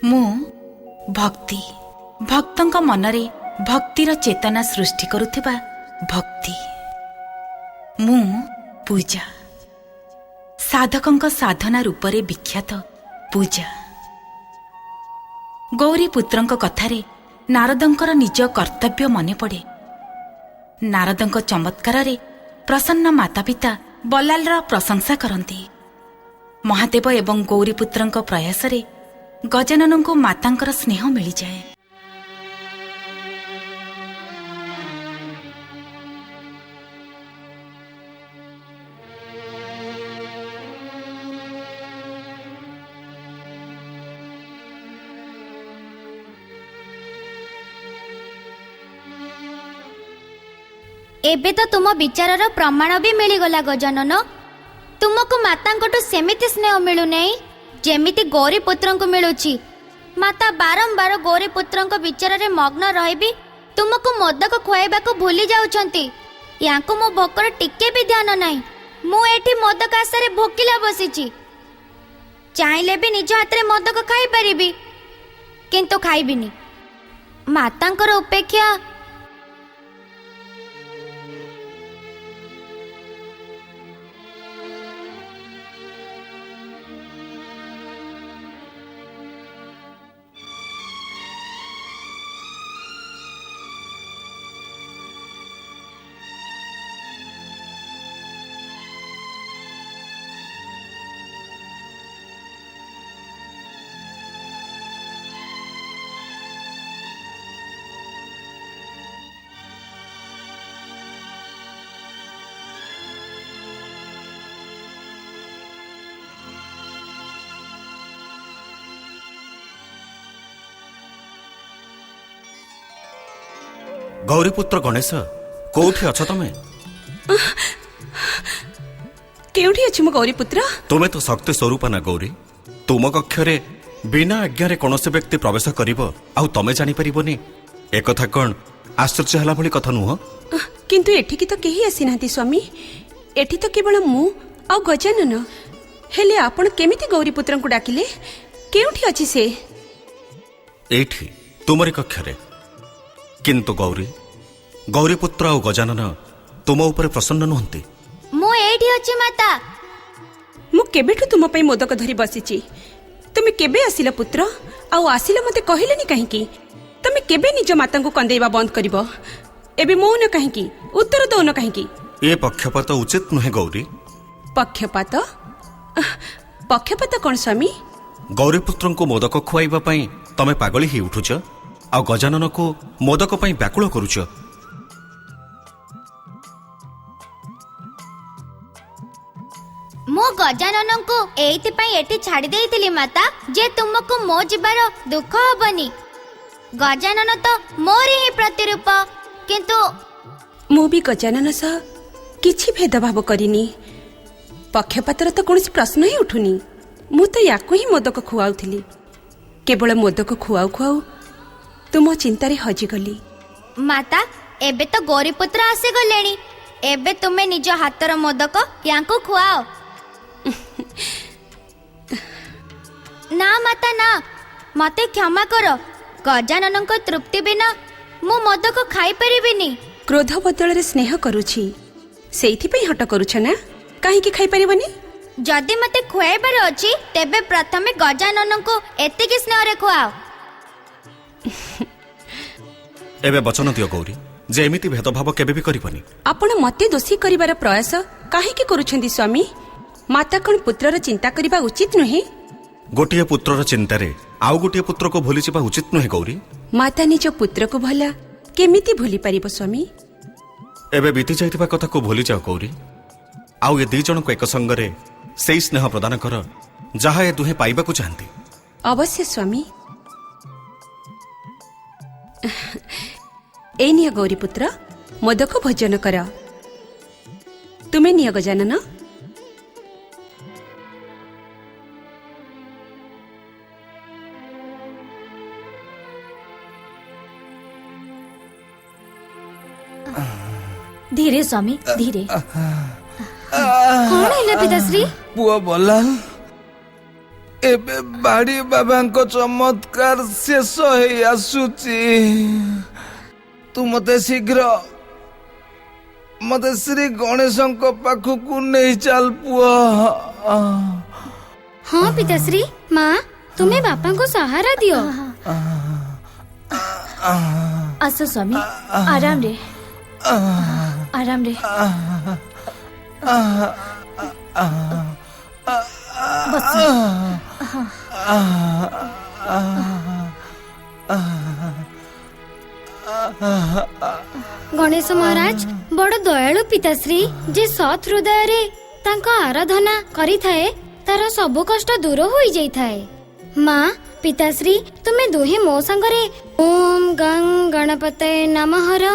मु भक्ति भक्तंक मनरे भक्तिर चेतना सृष्टि करुथिबा भक्ति। मु पूजा साधकंक साधना रूपरे विख्यात पूजा। गौरी पुत्रंक कथारे नारदंकर निज कर्तव्य मने पड़े। नारदंक चमत्कार प्रसन्न माता पिता बल्लालर प्रशंसा करती। महादेव एवं गौरीपुत्रंक प्रयास गजानन को मातांकर स्नेह मिल जाए। एबे तो तुम विचारर प्रमाण भी मिलगला गजानन। तुमको मातांकटू सेमिति स्नेह मिलु नहीं जेमिति गौरी पुत्र को मिलुची। माता बारंबार गौरी पुत्र विचार रे मग्न रही तुमको मोदक खुआइबा को भूली जाउछंती। यांको मो भोकर टिके भी ध्यान नहीं। मु एठी मोदक आशारे भोकिला बसीची। चाहिले भी निज हाथ रे मोदक खाई परिबी किंतु खाइबिनी। मातांकर उपेक्षा गौरीपुत्र गणेश कोठी अछ तमे? केउठी अछि मो गौरीपुत्र? तुमे तो शक्ति स्वरूप ना गौरी। तुम कक्षरे बिना आज्ञा रे कोनोसे व्यक्ति प्रवेश करिवो आउ तमे जानि परिबोनी एकथा कोन आश्चर्य हला भली कथा नुह। किंतु एठी की तो केही आसीनाती स्वामी। एठी तो केवल मु आउ गजानन। हेले आपण केमिति गौरीपुत्र को डाकिले? केउठी अछि से? एठी तुमरी कक्षरे। किंतु गौरी गौरीपुत्र आउ गजानन तुम ऊपर प्रसन्न नुहंती। मु एठी अछि माता। मु केबेठु तुम पई मोदक धरी बसिची। तुमे केबे आसिला पुत्र? आउ आसिला मते कहिलेनी काहेकी? तुमे केबे निज माता को कंदेइबा बंद करिवो? एबे मौन काहेकी? उत्तर दौन काहेकी? ए पक्षपात उचित नुहे गौरी। पक्षपात? पक्षपात कोन स्वामी? गौरीपुत्र को मोदक खुआइबा पई तमे पागली ही उठुछ आ गजानन को मोदक पई व्याकुल करूछ। मो गजानन को एइति पई एठी छाडी देइतिली माता जे तुमको मो जिबार दुख होबनी। गजानन तो मोरी ही प्रतिरूप। किंतु मु भी गजानन सह किछि भेदभाव करिनी। पक्षपातर तो कौन प्रश्न ही उठुनी। मु तो याको ही मोदक खुआउथिली। केवल मोदक खुआउ खुआउ तुम चिंतारे हजिगली। माता एबे तो गौरीपुत्र आसी गलेनी। एबे तुमे निज हाथर मोदक यांको खुआओ। ना माता ना, मते क्षमा करो। गजानन को तृप्ति बिना मु मोदक खाई परिबिनी। क्रोध बदल रे स्नेह करूछि सेइथि पई हट करूछ ना? काहे कि खाई परिबनी? जदि मते खुआइबार अछि तेबे प्रथमे गजानन को एतिकी स्नेह रे खुआओ। एबे वचन दियो गौरी जे एमिति भेदभाव केबे भी करिबनी। आपण मते दोषी करिवार प्रयास काहे कि करूछंती स्वामी? माता कोन पुत्रर चिंता करिबा उचित नहे? गोटिए पुत्रर चिंतारे आउ गोटिए पुत्र को भूली जिबा उचित नहे गौरी। माता निज पुत्र को भला केमिति भूली परिबो स्वामी? एबे बीती जाइतिबा कथा को भूली जाओ गौरी। आउ ए दी जन को एक संगरे सेई स्नेह प्रदान कर जहा ए दुहे पाइबा को चाहंती। अवश्य स्वामी। ए निय गौरीपुत्र मोदक भोजन कर। तुमे निय गजानन। धीरे स्वामी धीरे। कौन है पिताश्री? पुआ बल्लाल ଏବେ ବାଡ଼ି ବାବାଙ୍କ ଚମତ୍କାର ଶେଷ ହେଇ ଆସୁଛି। ତୁ ମତେ ଶୀଘ୍ର ମତେ ଶ୍ରୀ ଗଣେଶଙ୍କ ପାଖକୁ ନେଇ ଚାଲ ପୁଅ। ହଁ ପିତାଶ୍ରୀ, ମା ତୁମେ ବାପାଙ୍କୁ ସାହାରା ଦିଅ। ଆସ ସ୍ୱାମୀ, ଆରାମରେ ଆରାମରେ ବସ। ଗଣେଶ ମହାରାଜ ବଡ଼ ଦୟାଳୁ ପିତାଶ୍ରୀ, ଯେ ସତ୍ ହୃଦୟରେ ତାଙ୍କ ଆରାଧନା କରିଥାଏ ତାର ସବୁ କଷ୍ଟ ଦୂର ହୋଇଯାଇଥାଏ। ମା ପିତାଶ୍ରୀ, ତୁମେ ଦୁହେଁ ମୋ ସାଙ୍ଗରେ ଓಂ ଗଂ ଗଣପତୟେ ନମଃର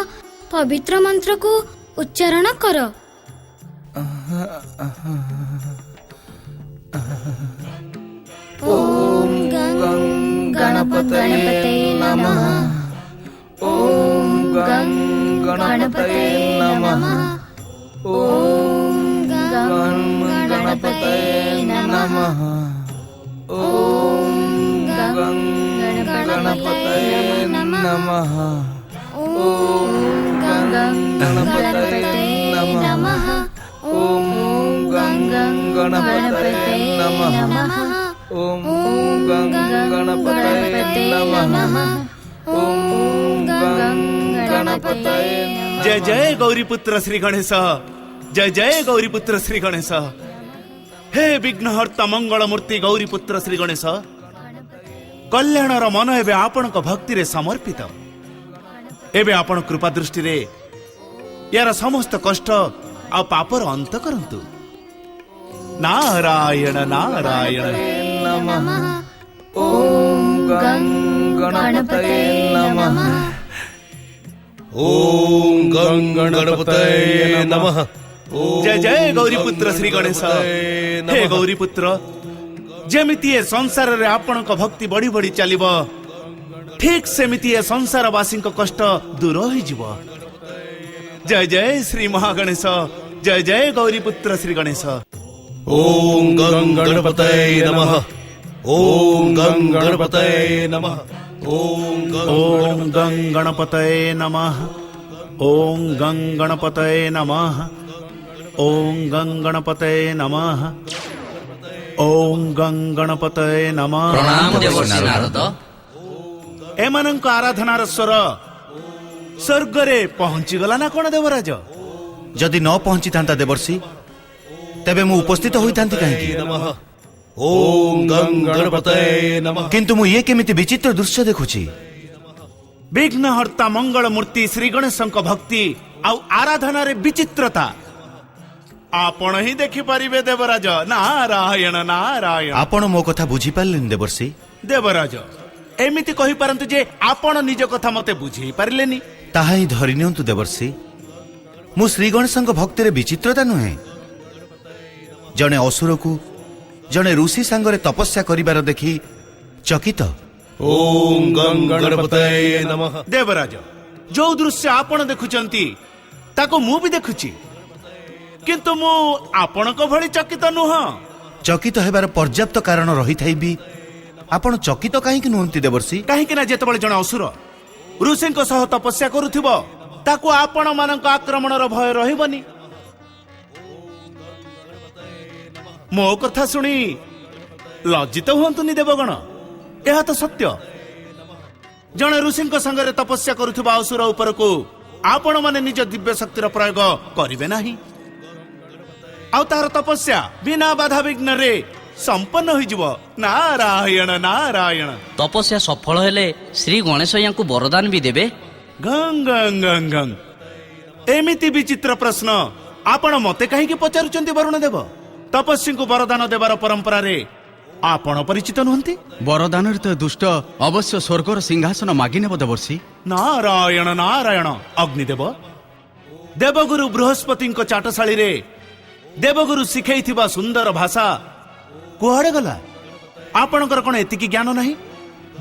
ପବିତ୍ର ମନ୍ତ୍ରକୁ ଉଚ୍ଚାରଣ କର। ଓಂ ଗଂ ଗଣପତୟେ ନମଃ। ଓಂ ଗଂ ଗଣପତୟେ ନମଃ। ଓಂ ଗଂ ଗଣପତୟେ ନମଃ। ଓಂ ଗଂ ଗଣପତୟେ ନମଃ। ଓಂ ଗଂ ଗଣପତୟେ ନମଃ। ଓಂ ଗଂ ଗଣପତୟେ ନମଃ। ଓಂ ଗଂ ଗଣପତୟେ ନମଃ। ଓಂ ଗଂ ଗଣପତୟେ। जय जय गौरीपुत्र श्री गणेश, जय जय गौरीपुत्र श्री गणेश। हे विघ्नहर्ता मंगल मूर्ति गौरीपुत्र श्री गणेश, कल्याणर मन एवं आपण भक्ति रे समर्पित। एवं आपण कृपा दृष्टि रे यार समस्त कष्ट आ पापर अंत करंतु। नारायण नारायण नमः। ओम गं गणपतये नमः। ओम गं गणपतये नमः। जय जय गौरीपुत्र श्री गणेश। हे गौरीपुत्र, जेमिति ए संसार रे आपणक भक्ति बढ़ी बढ़ी चलिब, ठीक सेमिति ए संसारवासी कष्ट दूर हो जिवो। जय जय श्री महागणेश, जय जय गौरीपुत्र श्री गणेश। ओम गं गणपतये नमः। ओम गं गणपतये नमः। ओम गं गणपतये नमः। ओम गं गणपतये नमः। ओम गं गणपतये नमः। ओम गं गणपतये नमः। प्रणाम देवर्षि नारद। एमानंक आराधनार स्वर स्वर्ग रे पहुंची गला ना कोन देवराज? जदि न पहुंची थांता देवर्षि, तेबे मु उपस्थित होई थांती काहेकि? नमः। ओम गं गणपतये नमः। किंतु मु ये केमिति विचित्र दृश्य देखुछि। विघ्नहर्ता मंगल मूर्ति श्री गणेशंक भक्ति आउ आराधना रे विचित्रता आपण ही देखि परिबे देवराज। नारायण नारायण। आपण मो कथा बुझी पारलेन देवर्षि? देवराज एमिति कहि परंतु जे आपण निज कथा मते बुझी पारलेनी। ताहा ही धरि नियंतु देवर्षि, मु श्री गणेशंक भक्ति रे विचित्रता नुहे। जणे असुर को जणे ऋषि सांगरे तपस्या करिबार देखि चकित। ओम गं गणपतये नमः। देवराज जो दृश्य आपण देखुचंती ताको मु भी देखुची, किंतु मु आपणक भଳି चकित नुह। चकित हेबार पर्याप्त कारण रही थाई भी आपण चकित काहेकि नुहंती देवर्षि? काहेकि ना जेतबळे जण असुर ऋषिंक सह तपस्या करूथिबो ताको आपण मानक आक्रमणर भय रहिबनी। मो कथा सुनी लज्जित हुअन्तुनी देवगण, यह तो सत्य। जणे ऋषिंक संगरे तपस्या करूथिबा असुर उपरको आपण माने निज दिव्य शक्तिर प्रयोग करिवे नाही, आउ तार तपस्या बिना बाधा विघ्न रे संपन्न होइजिवो। नारायण नारायण। तपस्या सफल हेले श्री गणेश यांकु वरदान भी देबे। गं गं गं गं। एमिति विचित्र प्रश्न आपण मते काहेकि पचारुचंती वरुण देव? तपस्वी को वरदान देवार परंपरा रे आपण परिचित नुहंती? वरदान तो दुष्ट अवश्य स्वर्गर सिंहासन मागी नेब देवर्षि। नारायण नारायण। अग्निदेव देवगुरु बृहस्पति चाटशाली रे देवगुरु शिखैथिबा सुंदर भाषा कुआड़े गला? आपणकर कोन एतिकी ज्ञान नहीं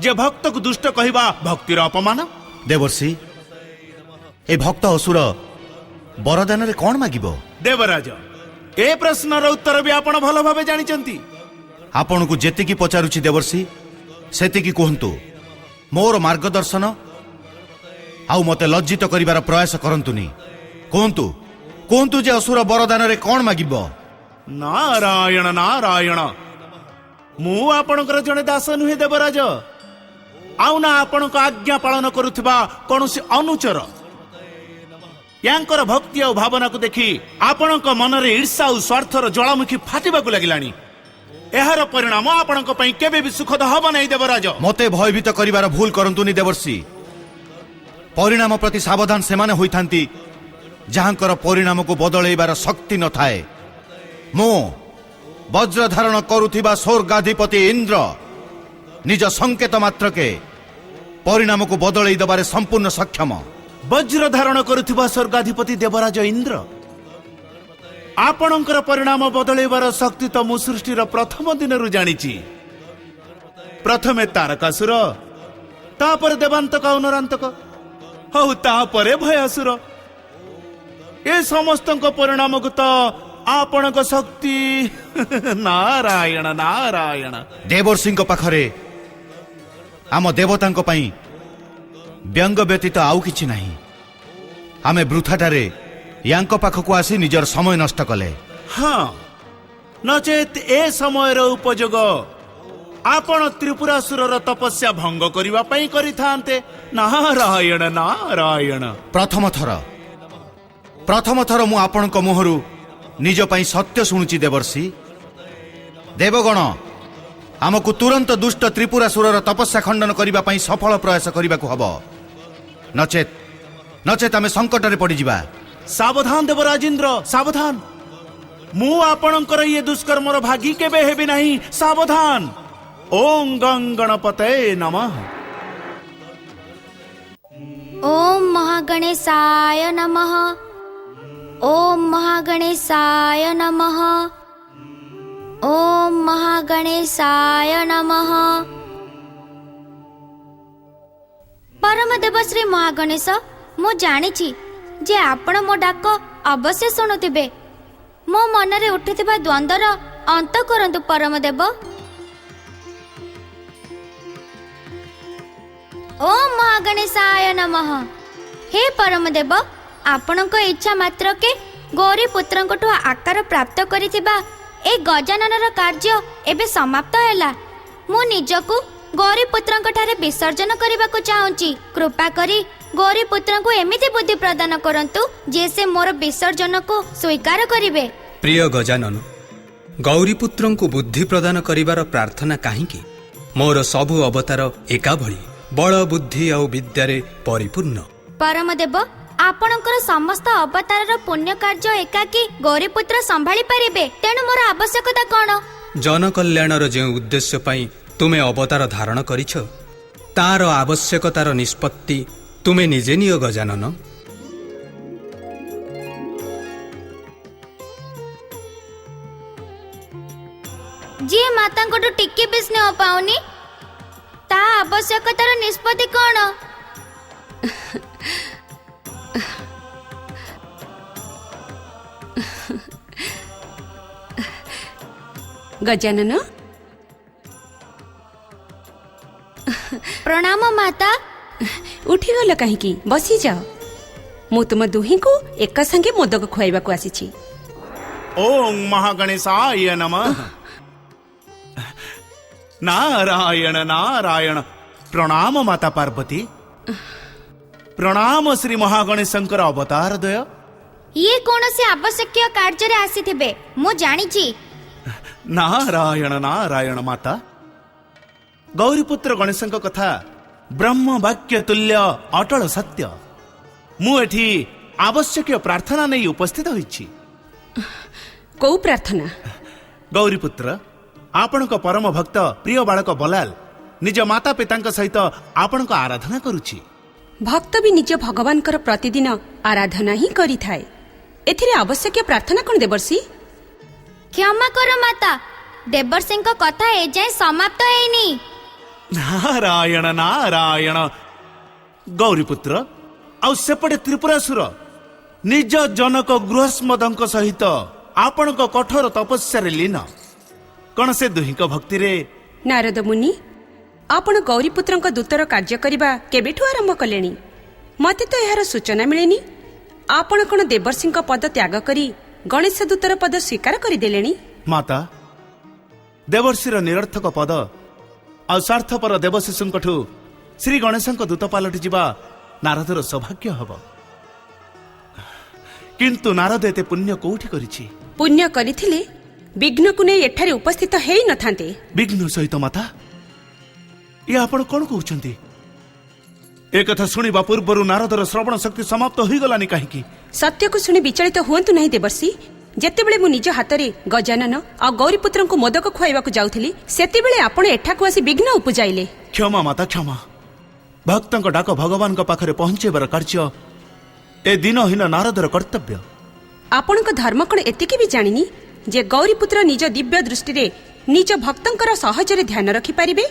जे भक्त को दुष्ट कहिबा भक्तिर अपमान? देवर्षि ए भक्त असुर वरदान रे कोन मागिबो? देवराज ए प्रश्नर उत्तर भी आपण भल भावे जानिचंती। ଆପଣଙ୍କୁ ଯେତିକି ପଚାରୁଛି ଦେବର୍ଷି ସେତିକି କୁହନ୍ତୁ। ମୋର ମାର୍ଗଦର୍ଶନ ଆଉ ମୋତେ ଲଜ୍ଜିତ କରିବାର ପ୍ରୟାସ କରନ୍ତୁନି। କୁହନ୍ତୁ କୁହନ୍ତୁ ଯେ ଅସୁର ବରଦାନରେ କ'ଣ ମାଗିବ? ନାରାୟଣ ନାରାୟଣ, ମୁଁ ଆପଣଙ୍କର ଜଣେ ଦାସ ନୁହେଁ ଦେବରାଜ, ଆଉ ନା ଆପଣଙ୍କ ଆଜ୍ଞା ପାଳନ କରୁଥିବା କୌଣସି ଅନୁଚର। ୟାଙ୍କର ଭକ୍ତି ଆଉ ଭାବନାକୁ ଦେଖି ଆପଣଙ୍କ ମନରେ ଈର୍ଷା ଆଉ ସ୍ୱାର୍ଥର ଜ୍ୱାଳାମୁଖୀ ଫାଟିବାକୁ ଲାଗିଲାଣି। ଏହାର ପରିଣାମ ଆପଣଙ୍କ ପାଇଁ କେବେ ବି ସୁଖଦ ହେବ ନାହିଁ ଦେବରାଜ। ମୋତେ ଭୟଭୀତ କରିବାର ଭୁଲ କରନ୍ତୁନି ଦେବର୍ଷି। ପରିଣାମ ପ୍ରତି ସାବଧାନ ସେମାନେ ହୋଇଥାନ୍ତି ଯାହାଙ୍କର ପରିଣାମକୁ ବଦଳେଇବାର ଶକ୍ତି ନଥାଏ। ମୁଁ ବଜ୍ର ଧାରଣ କରୁଥିବା ସ୍ୱର୍ଗାଧିପତି ଇନ୍ଦ୍ର ନିଜ ସଂକେତ ମାତ୍ରକେ ପରିଣାମକୁ ବଦଳେଇ ଦେବାରେ ସମ୍ପୂର୍ଣ୍ଣ ସକ୍ଷମ। ବଜ୍ର ଧାରଣ କରୁଥିବା ସ୍ୱର୍ଗାଧିପତି ଦେବରାଜ ଇନ୍ଦ୍ର, ଆପଣଙ୍କର ପରିଣାମ ବଦଳେଇବାର ଶକ୍ତି ତ ମୁଁ ସୃଷ୍ଟିର ପ୍ରଥମ ଦିନରୁ ଜାଣିଛି। ପ୍ରଥମେ ତାରକାସୁର, ତାପରେ ଦେବାନ୍ତକ ଆଉ ନରାନ୍ତକ, ଆଉ ତାପରେ ଭୟାସୁର। ଏ ସମସ୍ତଙ୍କ ପରିଣାମକୁ ତ ଆପଣଙ୍କ ଶକ୍ତି ନାରାୟଣ ନାରାୟଣ। ଦେବର୍ଷିଙ୍କ ପାଖରେ ଆମ ଦେବତାଙ୍କ ପାଇଁ ବ୍ୟଙ୍ଗ ବ୍ୟତୀତ ଆଉ କିଛି ନାହିଁ। ଆମେ ବୃଥାଟାରେ ୟାଙ୍କ ପାଖକୁ ଆସି ନିଜର ସମୟ ନଷ୍ଟ କଲେ। ହଁ, ନଚେତ୍ ଏ ସମୟର ଉପଯୋଗ ଆପଣ ତ୍ରିପୁରାସୁରର ତପସ୍ୟା ଭଙ୍ଗ କରିବା ପାଇଁ କରିଥାନ୍ତେ। ନାରାୟଣ ନାରାୟଣ। ପ୍ରଥମ ଥର ମୁଁ ଆପଣଙ୍କ ମୁହଁରୁ ନିଜ ପାଇଁ ସତ୍ୟ ଶୁଣୁଛି ଦେବର୍ଷି। ଦେବଗଣ, ଆମକୁ ତୁରନ୍ତ ଦୁଷ୍ଟ ତ୍ରିପୁରାସୁରର ତପସ୍ୟା ଖଣ୍ଡନ କରିବା ପାଇଁ ସଫଳ ପ୍ରୟାସ କରିବାକୁ ହେବ, ନଚେତ୍ ଆମେ ସଙ୍କଟରେ ପଡ଼ିଯିବା। ସାବଧାନ ଦେବରାଜେନ୍ଦ୍ର, ସାବଧାନ। ମୁଁ ଆପଣଙ୍କର ଇଏ ଦୁଷ୍କର୍ମର ଭାଗୀ କେବେ ହେବି ନାହିଁ। ସାବଧାନ। ଓಂ ଗଂ ଗଣପତେ ନମଃ। ओम महागणेशाय नमः। ओम महागणेशाय नमः। ओम महागणेशाय नमः। परमदेव श्री महागणेश, मु जानिछि जे आपण मो डाक अवश्य शुणुथिबे। मो मनरे उठिथिबा द्वंद्वर अंत करंतु परमदेव। ओम महागणेशाय नमः। हे परमदेव, आपणक इच्छा मात्र के गौरी पुत्रंकठु आकार प्राप्त करिथिबा ए गजाननर कार्य एबे समाप्त हैला। मु निजकु गौरी पुत्रंक ठारे विसर्जन करबाकू चाहूची। कृपा करी गौरी पुत्रंकु एमिति बुद्धि प्रदान करंतु जे से मोर विसर्जन को स्वीकार करिवे। प्रिय गजानन, गौरी पुत्रंकु बुद्धि प्रदान करिवार प्रार्थना काहीकि? मोर सबु अवतार एका भଳି बल बुद्धि और विद्यारे परिपूर्ण। परमदेव, आपणकर समस्त अवतारर पुण्य कार्य एकाकी गौरीपुत्र संभाली पारिबे, तेणु मोर आवश्यकता कोन? जन कल्याणर जे उद्देश्य पई तुमे अवतार धारण करिछ, तार आवश्यकतार निष्पत्ति तुमे निजे नियो गजानन। जे मातांकटु टिके भी स्नेह पाउनी, ता आवश्यकतार निष्पत्ति कोन? गजानन, प्रणाम माता। उठीगल कहीं? बसी जाओ, मु तुम दुही को एक संगे मोदक खुआइबा को आसीछि। ओं महागणेशाय नमः। नारायण नारायण। प्रणाम माता पार्वती। प्रणाम श्री महागणेशंकर अवतार द्वय। ये कौनसी आवश्यक कार्य रे आसीथिबे, मु जानिछि। नारायण नारायण माता। गौरीपुत्र गणेशंक कथा ब्रह्म वाक्य तुल्य अटल सत्य। मु एठी आवश्यक प्रार्थना नहीं उपस्थित होइछि। को प्रार्थना? गौरीपुत्र, आपणक परम भक्त प्रिय बालक बलाल निज माता पिता सहित आपणक आराधना करुछि। भक्त भी निज भगवान प्रतिदिन आराधना ही करि थाए। एथिरे आवश्यक प्रार्थना कोन देवर्षि? क्षमा करो माता, देवर्षि कथा ए जाय समाप्त हैनी। नारायण नारायण। गौरीपुत्र, आउ सेपटे त्रिपुरासुर निज जनक गृहस्मदंक सहित आपणक कठोर तपस्या लीन। କଣ ସେ ଦୁହିଁଙ୍କ ଭକ୍ତିରେ ନାରଦ ମୁନି, ଆପଣ ଗୌରୀପୁତ୍ରଙ୍କ ଦୂତର କାର୍ଯ୍ୟ କରିବା କେବେଠୁ ଆରମ୍ଭ କଲେଣି? ମତେ ତ ଏହାର ସୂଚନା ମିଳେନି। ଆପଣ କଣ ଦେବର୍ଷିଙ୍କ ପଦ ତ୍ୟାଗ କରି ଗଣେଶ ଦୂତର ପଦ ସ୍ୱୀକାର କରିଦେଲେଣି? ମାତା, ଦେବର୍ଷିର ନିରର୍ଥକ ପଦ ଆଉ ସ୍ୱାର୍ଥପର ଦେବଶିଶୁଙ୍କଠୁ ଶ୍ରୀ ଗଣେଶଙ୍କ ଦୂତ ପାଲଟି ଯିବା ନାରଦର ସୌଭାଗ୍ୟ ହେବ। କିନ୍ତୁ ନାରଦ ଏତେ ପୁଣ୍ୟ କୋଉଠି କରିଛି? ପୁଣ୍ୟ କରିଥିଲେ ବିଘ୍ନକୁ ନେଇ ଏଠାରେ ଉପସ୍ଥିତ ହେଇ ନଥାନ୍ତେ। ବିଘ୍ନ ସହିତ ମାତା, ଇଏ ଆପଣ କଣ କହୁଛନ୍ତି? ଏକଥା ଶୁଣିବା ପୂର୍ବରୁ ନାରଦର ଶ୍ରବଣ ଶକ୍ତି ସମାପ୍ତ ହୋଇଗଲାନି କାହିଁକି? ସତ୍ୟକୁ ଶୁଣି ବିଚଳିତ ହୁଅନ୍ତୁ ନାହିଁ ଦେବର୍ଷି। ଯେତେବେଳେ ମୁଁ ନିଜ ହାତରେ ଗଜାନନ ଆଉ ଗୌରୀପୁତ୍ରଙ୍କୁ ମୋଦକ ଖୁଆଇବାକୁ ଯାଉଥିଲି, ସେତେବେଳେ ଆପଣ ଏଠାକୁ ଆସି ବିଘ୍ନ ଉପୁଜାଇଲେ। କ୍ଷମା ମାତା, କ୍ଷମା। ଭକ୍ତଙ୍କ ଡାକ ଭଗବାନଙ୍କ ପାଖରେ ପହଞ୍ଚାଇବାର କାର୍ଯ୍ୟ ଏ ଦିନହୀନ ନାରଦର କର୍ତ୍ତବ୍ୟ। ଆପଣଙ୍କ ଧର୍ମ କଣ ଏତିକି ବି ଜାଣିନି ଯେ ଗୌରୀପୁତ୍ର ନିଜ ଦିବ୍ୟ ଦୃଷ୍ଟିରେ ନିଜ ଭକ୍ତଙ୍କର ସହଜରେ ଧ୍ୟାନ ରଖିପାରିବେ?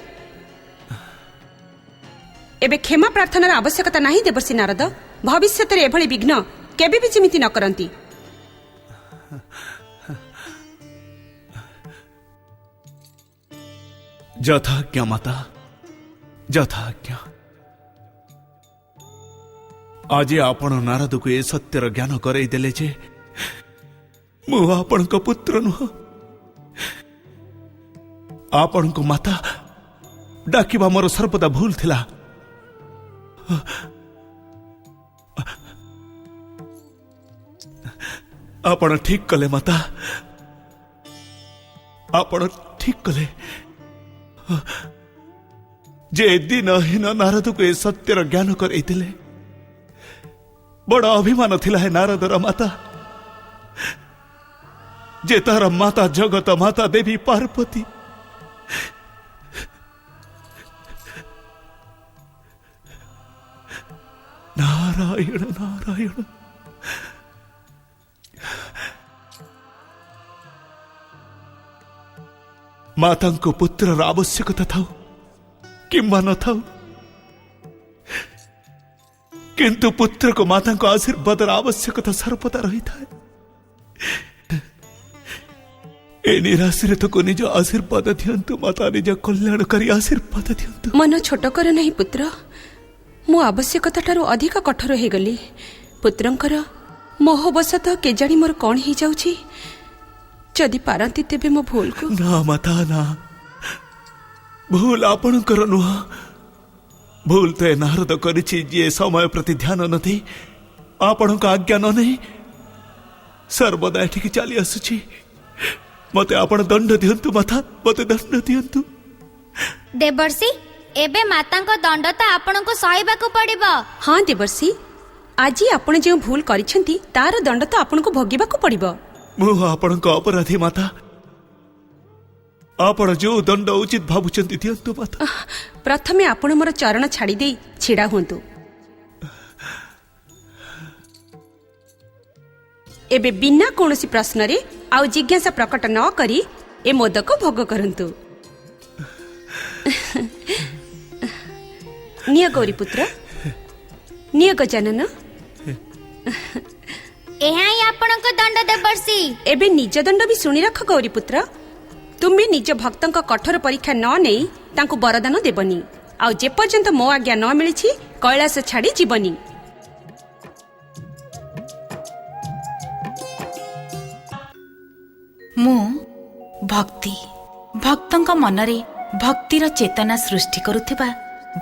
ଏବେ କ୍ଷମା ପ୍ରାର୍ଥନାର ଆବଶ୍ୟକତା ନାହିଁ ଦେବର୍ଷି ନାରଦ। ଭବିଷ୍ୟତରେ ଏଭଳି ବିଘ୍ନ କେବେ ବି ଯେମିତି ନ କରନ୍ତି। ଯଥାଜ୍ଞା ମାତା, ଯଥାଜ୍ଞା। ଆଜି ଆପଣ ନାରଦକୁ ଏ ସତ୍ୟର ଜ୍ଞାନ କରାଇଦେଲେ ଯେ ମୁଁ ଆପଣଙ୍କ ପୁତ୍ର ନୁହଁ, ଆପଣଙ୍କୁ ମାତା ଡାକିବା ମୋର ସର୍ବଦା ଭୁଲ ଥିଲା। ଆପଣ ଠିକ କଲେ ମାତା, ଆପଣ ଠିକ କଲେ ଯେ ଦିନହୀନ ନାରଦକୁ ଏ ସତ୍ୟର ଜ୍ଞାନ କରାଇଥିଲେ। ବଡ଼ ଅଭିମାନ ଥିଲା ହେ ନାରଦର ମାତା ଯେ ତାର ମାତା ଜଗତ ମାତା ଦେବୀ ପାର୍ବତୀ ନାରାୟଣ ନାରାୟଣ ମାତାଙ୍କୁ ପୁତ୍ରର ଆବଶ୍ୟକତା ଥାଉ କିମ୍ବା ନଥାଉ, କିନ୍ତୁ ପୁତ୍ରକୁ ମାତାଙ୍କ ଆଶୀର୍ବାଦର ଆବଶ୍ୟକତା ସର୍ବଦା ରହିଥାଏ। ଏ ନିରାଶରେ ତକୁ ନିଜ ଆଶୀର୍ବାଦ ଦିଅନ୍ତୁ ମାତା, ନିଜ କଲ୍ୟାଣକାରୀ ଆଶୀର୍ବାଦ ଦିଅନ୍ତୁ। ମନ ଛୋଟ କର ନାହିଁ ପୁତ୍ର। ମୁଁ ଆବଶ୍ୟକତାଠାରୁ ଅଧିକ କଠୋର ହେଇଗଲି। ପୁତ୍ରଙ୍କର ମୋହବଶତଃ କେଜାଣି ମୋର କଣ ହେଇଯାଉଛି। ଯଦି ପାରନ୍ତି ତେବେ ମୋ ଭୁଲକୁ। ନା ମାତା ନା, ଭୁଲ ଆପଣଙ୍କର ନୁହଁ। ଭୁଲ ତ ଏ ନାରଦ କରିଛି, ଯିଏ ସମୟ ପ୍ରତି ଧ୍ୟାନ ନ ଦେଇ ଆପଣଙ୍କ ଆଜ୍ଞା ନ ନେଇ ସର୍ବଦା ଏଠିକି ଚାଲି ଆସୁଛି। ମତେ ଆପଣ ଦଣ୍ଡ ଦିଅନ୍ତୁ ମାତା, ମତେ ଦଣ୍ଡ ଦିଅନ୍ତୁ। ଦେବର୍ଷି, ଏବେ ମାତାଙ୍କ ଦଣ୍ଡ ତ ଆପଣଙ୍କୁ ସହିବାକୁ ପଡିବ। ହଁ ଦେବର୍ଷି, ଆଜି ଆପଣ ଯେଉଁ ଭୁଲ କରିଛନ୍ତି ତାର ଦଣ୍ଡ ତ ଆପଣଙ୍କୁ ଭୋଗିବାକୁ ପଡିବ। ମୁଁ ଆପଣଙ୍କ ଅପରାଧୀ ମାତା, ଆପଣ ଯୋଉ ଦଣ୍ଡ ଉଚିତ ଭାବୁଛନ୍ତି ଦିଅନ୍ତୁ ମାତା। ପ୍ରଥମେ ଆପଣ ମୋର ଚରଣ ଛାଡ଼ି ଦେଇ ଛିଡ଼ା ହୁଅନ୍ତୁ। ଏବେ ବିନା କୌଣସି ପ୍ରଶ୍ନରେ ଆଉ ଜିଜ୍ଞାସା ପ୍ରକଟ ନ କରି ଏ ମୋଦକ ଭୋଗ କରନ୍ତୁ। ନିଅ ଗୌରୀପୁତ୍ର, ନିଅ ଗଜାନନ। ଏହା ହିଁ ଆପଣଙ୍କ ଦଣ୍ଡ ଦେବର୍ଷି। ଏବେ ନିଜ ଦଣ୍ଡ ବି ଶୁଣି ରଖ ଗୌରୀପୁତ୍ର। ତୁମେ ନିଜ ଭକ୍ତଙ୍କ କଠୋର ପରୀକ୍ଷା ନ ନେଇ ତାଙ୍କୁ ବରଦାନ ଦେବନି, ଆଉ ଯେପର୍ଯ୍ୟନ୍ତ ମୋ ଆଜ୍ଞା ନ ମିଳିଛି କୈଳାସ ଛାଡ଼ି ଯିବନି। ମୁଁ ଭକ୍ତି, ଭକ୍ତଙ୍କ ମନରେ ଭକ୍ତିର ଚେତନା ସୃଷ୍ଟି କରୁଥିବା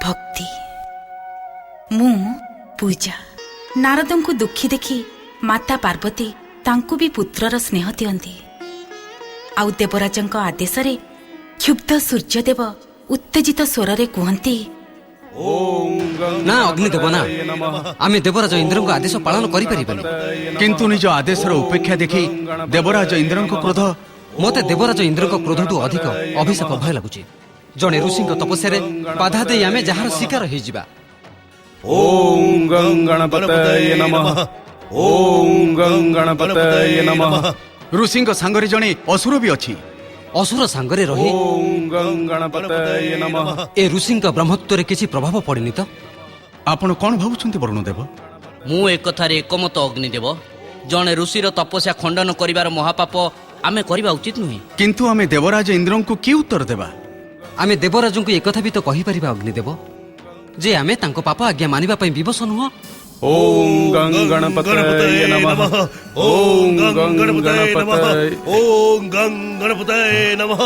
ଭକ୍ତି। ମୁଁ ପୂଜା। ନାରଦଙ୍କୁ ଦୁଃଖୀ ଦେଖି ମାତା ପାର୍ବତୀ ତାଙ୍କୁ ବି ପୁତ୍ରର ସ୍ନେହ ଦିଅନ୍ତି। ଆଉ ଦେବରାଜଙ୍କ ଆଦେଶରେ କ୍ଷୁବ୍ଧ ସୂର୍ଯ୍ୟଦେବ ଉତ୍ତେଜିତ ସ୍ୱରରେ କୁହନ୍ତି, ନା ଅଗ୍ନିଦେବ ନା, ଆମେ ଦେବରାଜ ଇନ୍ଦ୍ରଙ୍କ ଆଦେଶ ପାଳନ କରିପାରିବାନି। କିନ୍ତୁ ନିଜ ଆଦେଶର ଉପେକ୍ଷା ଦେଖି ଦେବରାଜ ଇନ୍ଦ୍ରଙ୍କ କ୍ରୋଧ ମୋତେ ଦେବରାଜ ଇନ୍ଦ୍ରଙ୍କ କ୍ରୋଧଠୁ ଅଧିକ ଅଭିଶାପ ଭୟ ଲାଗୁଛି। ଜଣେ ଋଷିଙ୍କ ତପସ୍ୟାରେ ବାଧା ଦେଇ ଆମେ ଯାହାର ଶିକାର ହେଇଯିବା। ଓಂ ଗଂ ଗଣପତୟେ ନମଃ। ଓಂ ଗଂ ଗଣପତୟେ ନମଃ। ଋଷିଙ୍କ ସାଙ୍ଗରେ ଜଣେ ଅସୁର ବି ଅଛି। ଅସୁର ସାଙ୍ଗରେ ରହି ଓಂ ଗଂ ଗଣପତୟେ ନମଃ। ଏ ଋଷିଙ୍କ ବ୍ରହ୍ମତ୍ୱରେ କିଛି ପ୍ରଭାବ ପଡ଼ିନି ତ? ଆପଣ କଣ ଭାବୁଛନ୍ତି ବରୁଣଦେବ? ମୁଁ ଏକଥାରେ ଏକମତ ଅଗ୍ନିଦେବ। ଜଣେ ଋଷିର ତପସ୍ୟା ଖଣ୍ଡନ କରିବାର ମହାପାପ ଆମେ କରିବା ଉଚିତ ନୁହେଁ। କିନ୍ତୁ ଆମେ ଦେବରାଜ ଇନ୍ଦ୍ରଙ୍କୁ କି ଉତ୍ତର ଦେବା? ଆମେ ଦେବରାଜଙ୍କୁ ଏକଥା ବି ତ କହିପାରିବା ଅଗ୍ନିଦେବ ଯେ ଆମେ ତାଙ୍କ ପାପ ଆଜ୍ଞା ମାନିବା ପାଇଁ ବିବଶ ନୁହଁ। ଓಂ ଗଂ ଗଣପତୟେ ନମଃ। ଓಂ ଗଂ ଗଣପତୟେ। ଓಂ ଗଂ ଗଣପତୟେ ନମଃ।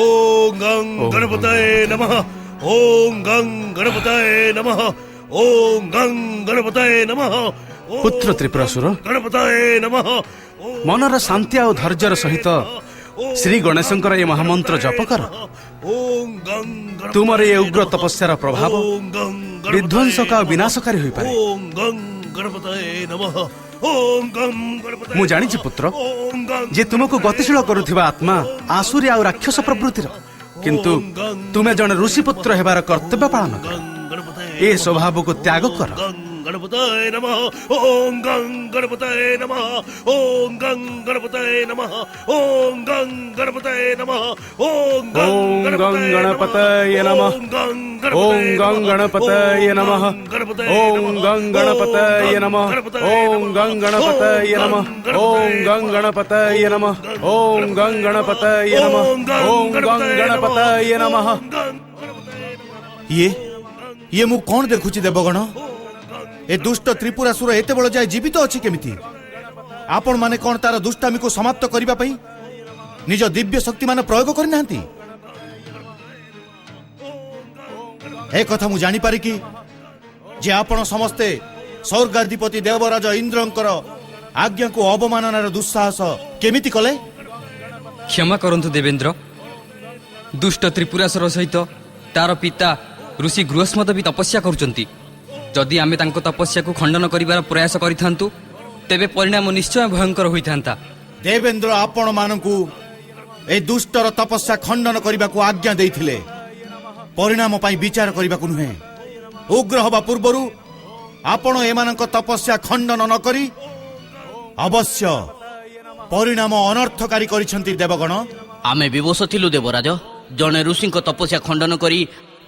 ଓಂ ଗଂ ଗଣପତୟେ ନମଃ। ଓಂ ଗଂ ଗଣପତୟେ ନମଃ। ଓಂ ଗଂ ଗଣପତୟେ ନମଃ। ପୁତ୍ର ତ୍ରିପୁରାସୁର, ଗଣପତୟେ ନମଃ। ମନର ଶାନ୍ତି ଆଉ ଧୈର୍ଯ୍ୟର ସହିତ ଶ୍ରୀ ଗଣେଶଙ୍କର ଏ ମହାମନ୍ତ୍ର ଜପ କର। ଓಂ ଗଂ ତୁମର ଏ ଉଗ୍ର ତପସ୍ୟାର ପ୍ରଭାବ ବିଧ୍ୱଂସକ ଆଉ ବିନାଶକାରୀ ହୋଇପାରେ। ଓಂ ଗଂ ଗଣପତୟେ ନମଃ। ଓಂ ଗଂ ଗଣପତୟେ। ମୁଁ ଜାଣିଛି ପୁତ୍ର ଓಂ ଗଂ ଯେ ତୁମକୁ ଗତିଶୀଳ କରୁଥିବା ଆତ୍ମା ଆସୁରୀ ଆଉ ରାକ୍ଷସ ପ୍ରବୃତ୍ତିର, କିନ୍ତୁ ତୁମେ ଜଣେ ଋଷିପୁତ୍ର ହେବାର କର୍ତ୍ତବ୍ୟ ପାଳନ କର। ଏ ସ୍ୱଭାବକୁ ତ୍ୟାଗ କର। ଗଣପତୟେ ନମଃ। ଓಂ ଗଂ ଗଣପତୟେ ନମଃ। ଓಂ ଗଂ ଗଣପତୟେ ନମଃ। ଓಂ ଗଂ ଗଣପତୟେ ନମଃ। ଓಂ ଓಂ ଗଂ ଗଣପତୟେ ନମଃ। ଓಂ ଗଂ ଗଣପତୟେ ନମଃ। ଓಂ ଗଂ ଗଣପତୟେ ନମଃ। ଓಂ ଗଂ ଗଣପତୟେ ନମଃ। ଓಂ ଗଂ ଗଣପତୟେ ନମଃ। ଓಂ ଗଂ ଗଣପତୟେ ନମଃ। ଓಂ ଗଂ ଗଣପତୟେ ନମଃ। ଇଏ ମୁଁ କଣ ଦେଖୁଛି ଦେବଗଣ? ଏ ଦୁଷ୍ଟ ତ୍ରିପୁରାସୁର ଏତେ ବେଳ ଯାଏ ଜୀବିତ ଅଛି କେମିତି? ଆପଣ ମାନେ କଣ ତାର ଦୁଷ୍ଟାମିକୁ ସମାପ୍ତ କରିବା ପାଇଁ ନିଜ ଦିବ୍ୟ ଶକ୍ତି ମାନ ପ୍ରୟୋଗ କରିନାହାନ୍ତି? ଏ କଥା ମୁଁ ଜାଣିପାରେ କି ଯେ ଆପଣ ସମସ୍ତେ ସ୍ୱର୍ଗାଧିପତି ଦେବରାଜ ଇନ୍ଦ୍ରଙ୍କର ଆଜ୍ଞାକୁ ଅବମାନନାର ଦୁଃସାହସ କେମିତି କଲେ? କ୍ଷମା କରନ୍ତୁ ଦେବେନ୍ଦ୍ର, ଦୁଷ୍ଟ ତ୍ରିପୁରାସୁର ସହିତ ତାର ପିତା ଋଷି ଗୃହସ୍ମଦ ବି ତପସ୍ୟା କରୁଛନ୍ତି। ଯଦି ଆମେ ତାଙ୍କ ତପସ୍ୟାକୁ ଖଣ୍ଡନ କରିବାର ପ୍ରୟାସ କରିଥାନ୍ତୁ ତେବେ ପରିଣାମ ନିଶ୍ଚୟ ଭୟଙ୍କର ହୋଇଥାନ୍ତା। ଦେବେନ୍ଦ୍ର ଆପଣ ମାନଙ୍କୁ ଏ ଦୁଷ୍ଟର ତପସ୍ୟା ଖଣ୍ଡନ କରିବାକୁ ଆଜ୍ଞା ଦେଇଥିଲେ, ପରିଣାମ ପାଇଁ ବିଚାର କରିବାକୁ ନୁହେଁ। ଉଗ୍ର ହେବା ପୂର୍ବରୁ ଆପଣ ଏମାନଙ୍କ ତପସ୍ୟା ଖଣ୍ଡନ ନ କରି ଅବଶ୍ୟ ପରିଣାମ ଅନର୍ଥକାରୀ କରିଛନ୍ତି। ଦେବଗଣ, ଆମେ ବିବଶ ଥିଲୁ ଦେବରାଜ। ଜଣେ ଋଷିଙ୍କ ତପସ୍ୟା ଖଣ୍ଡନ କରି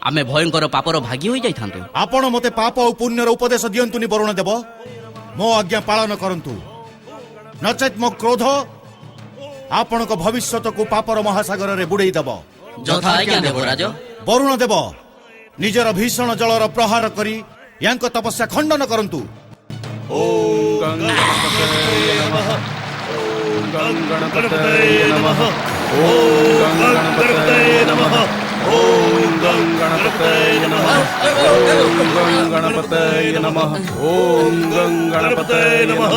ଆମେ ଭୟଙ୍କର ପାପର ଭାଗୀ ହୋଇଯାଇଥାନ୍ତୁ। ଆପଣ ମୋତେ ପାପ ଆଉ ପୁଣ୍ୟର ଉପଦେଶ ଦିଅନ୍ତୁନି ବରୁଣ ଦେବ। ମୋ ଆଜ୍ଞା ପାଳନ କରନ୍ତୁ, ନଚେତ୍ ମୋ କ୍ରୋଧ ଆପଣଙ୍କ ଭବିଷ୍ୟତକୁ ପାପର ମହାସାଗରରେ ବୁଡେଇ ଦେବ। ଯଥା ଆଜ୍ଞା ଦେବରାଜ। ବରୁଣ ଦେବ ନିଜର ଭୀଷଣ ଜଳର ପ୍ରହାର କରି ୟାଙ୍କ ତପସ୍ୟା ଖଣ୍ଡନ କରନ୍ତୁ। ଓಂ ଗଂ ଗଣପତୟେ ନମଃ। ଓಂ ଗଂ ଗଣପତୟେ ନମଃ। ଓಂ ଗଂ ଗଣପତୟେ ନମଃ। ଓಂ ଗଂ ଗଣପତୟେ ନମଃ। ଓಂ ଗଂ ଗଣପତୟେ ନମଃ। ଓಂ ଗଂ ଗଣପତୟେ ନମଃ।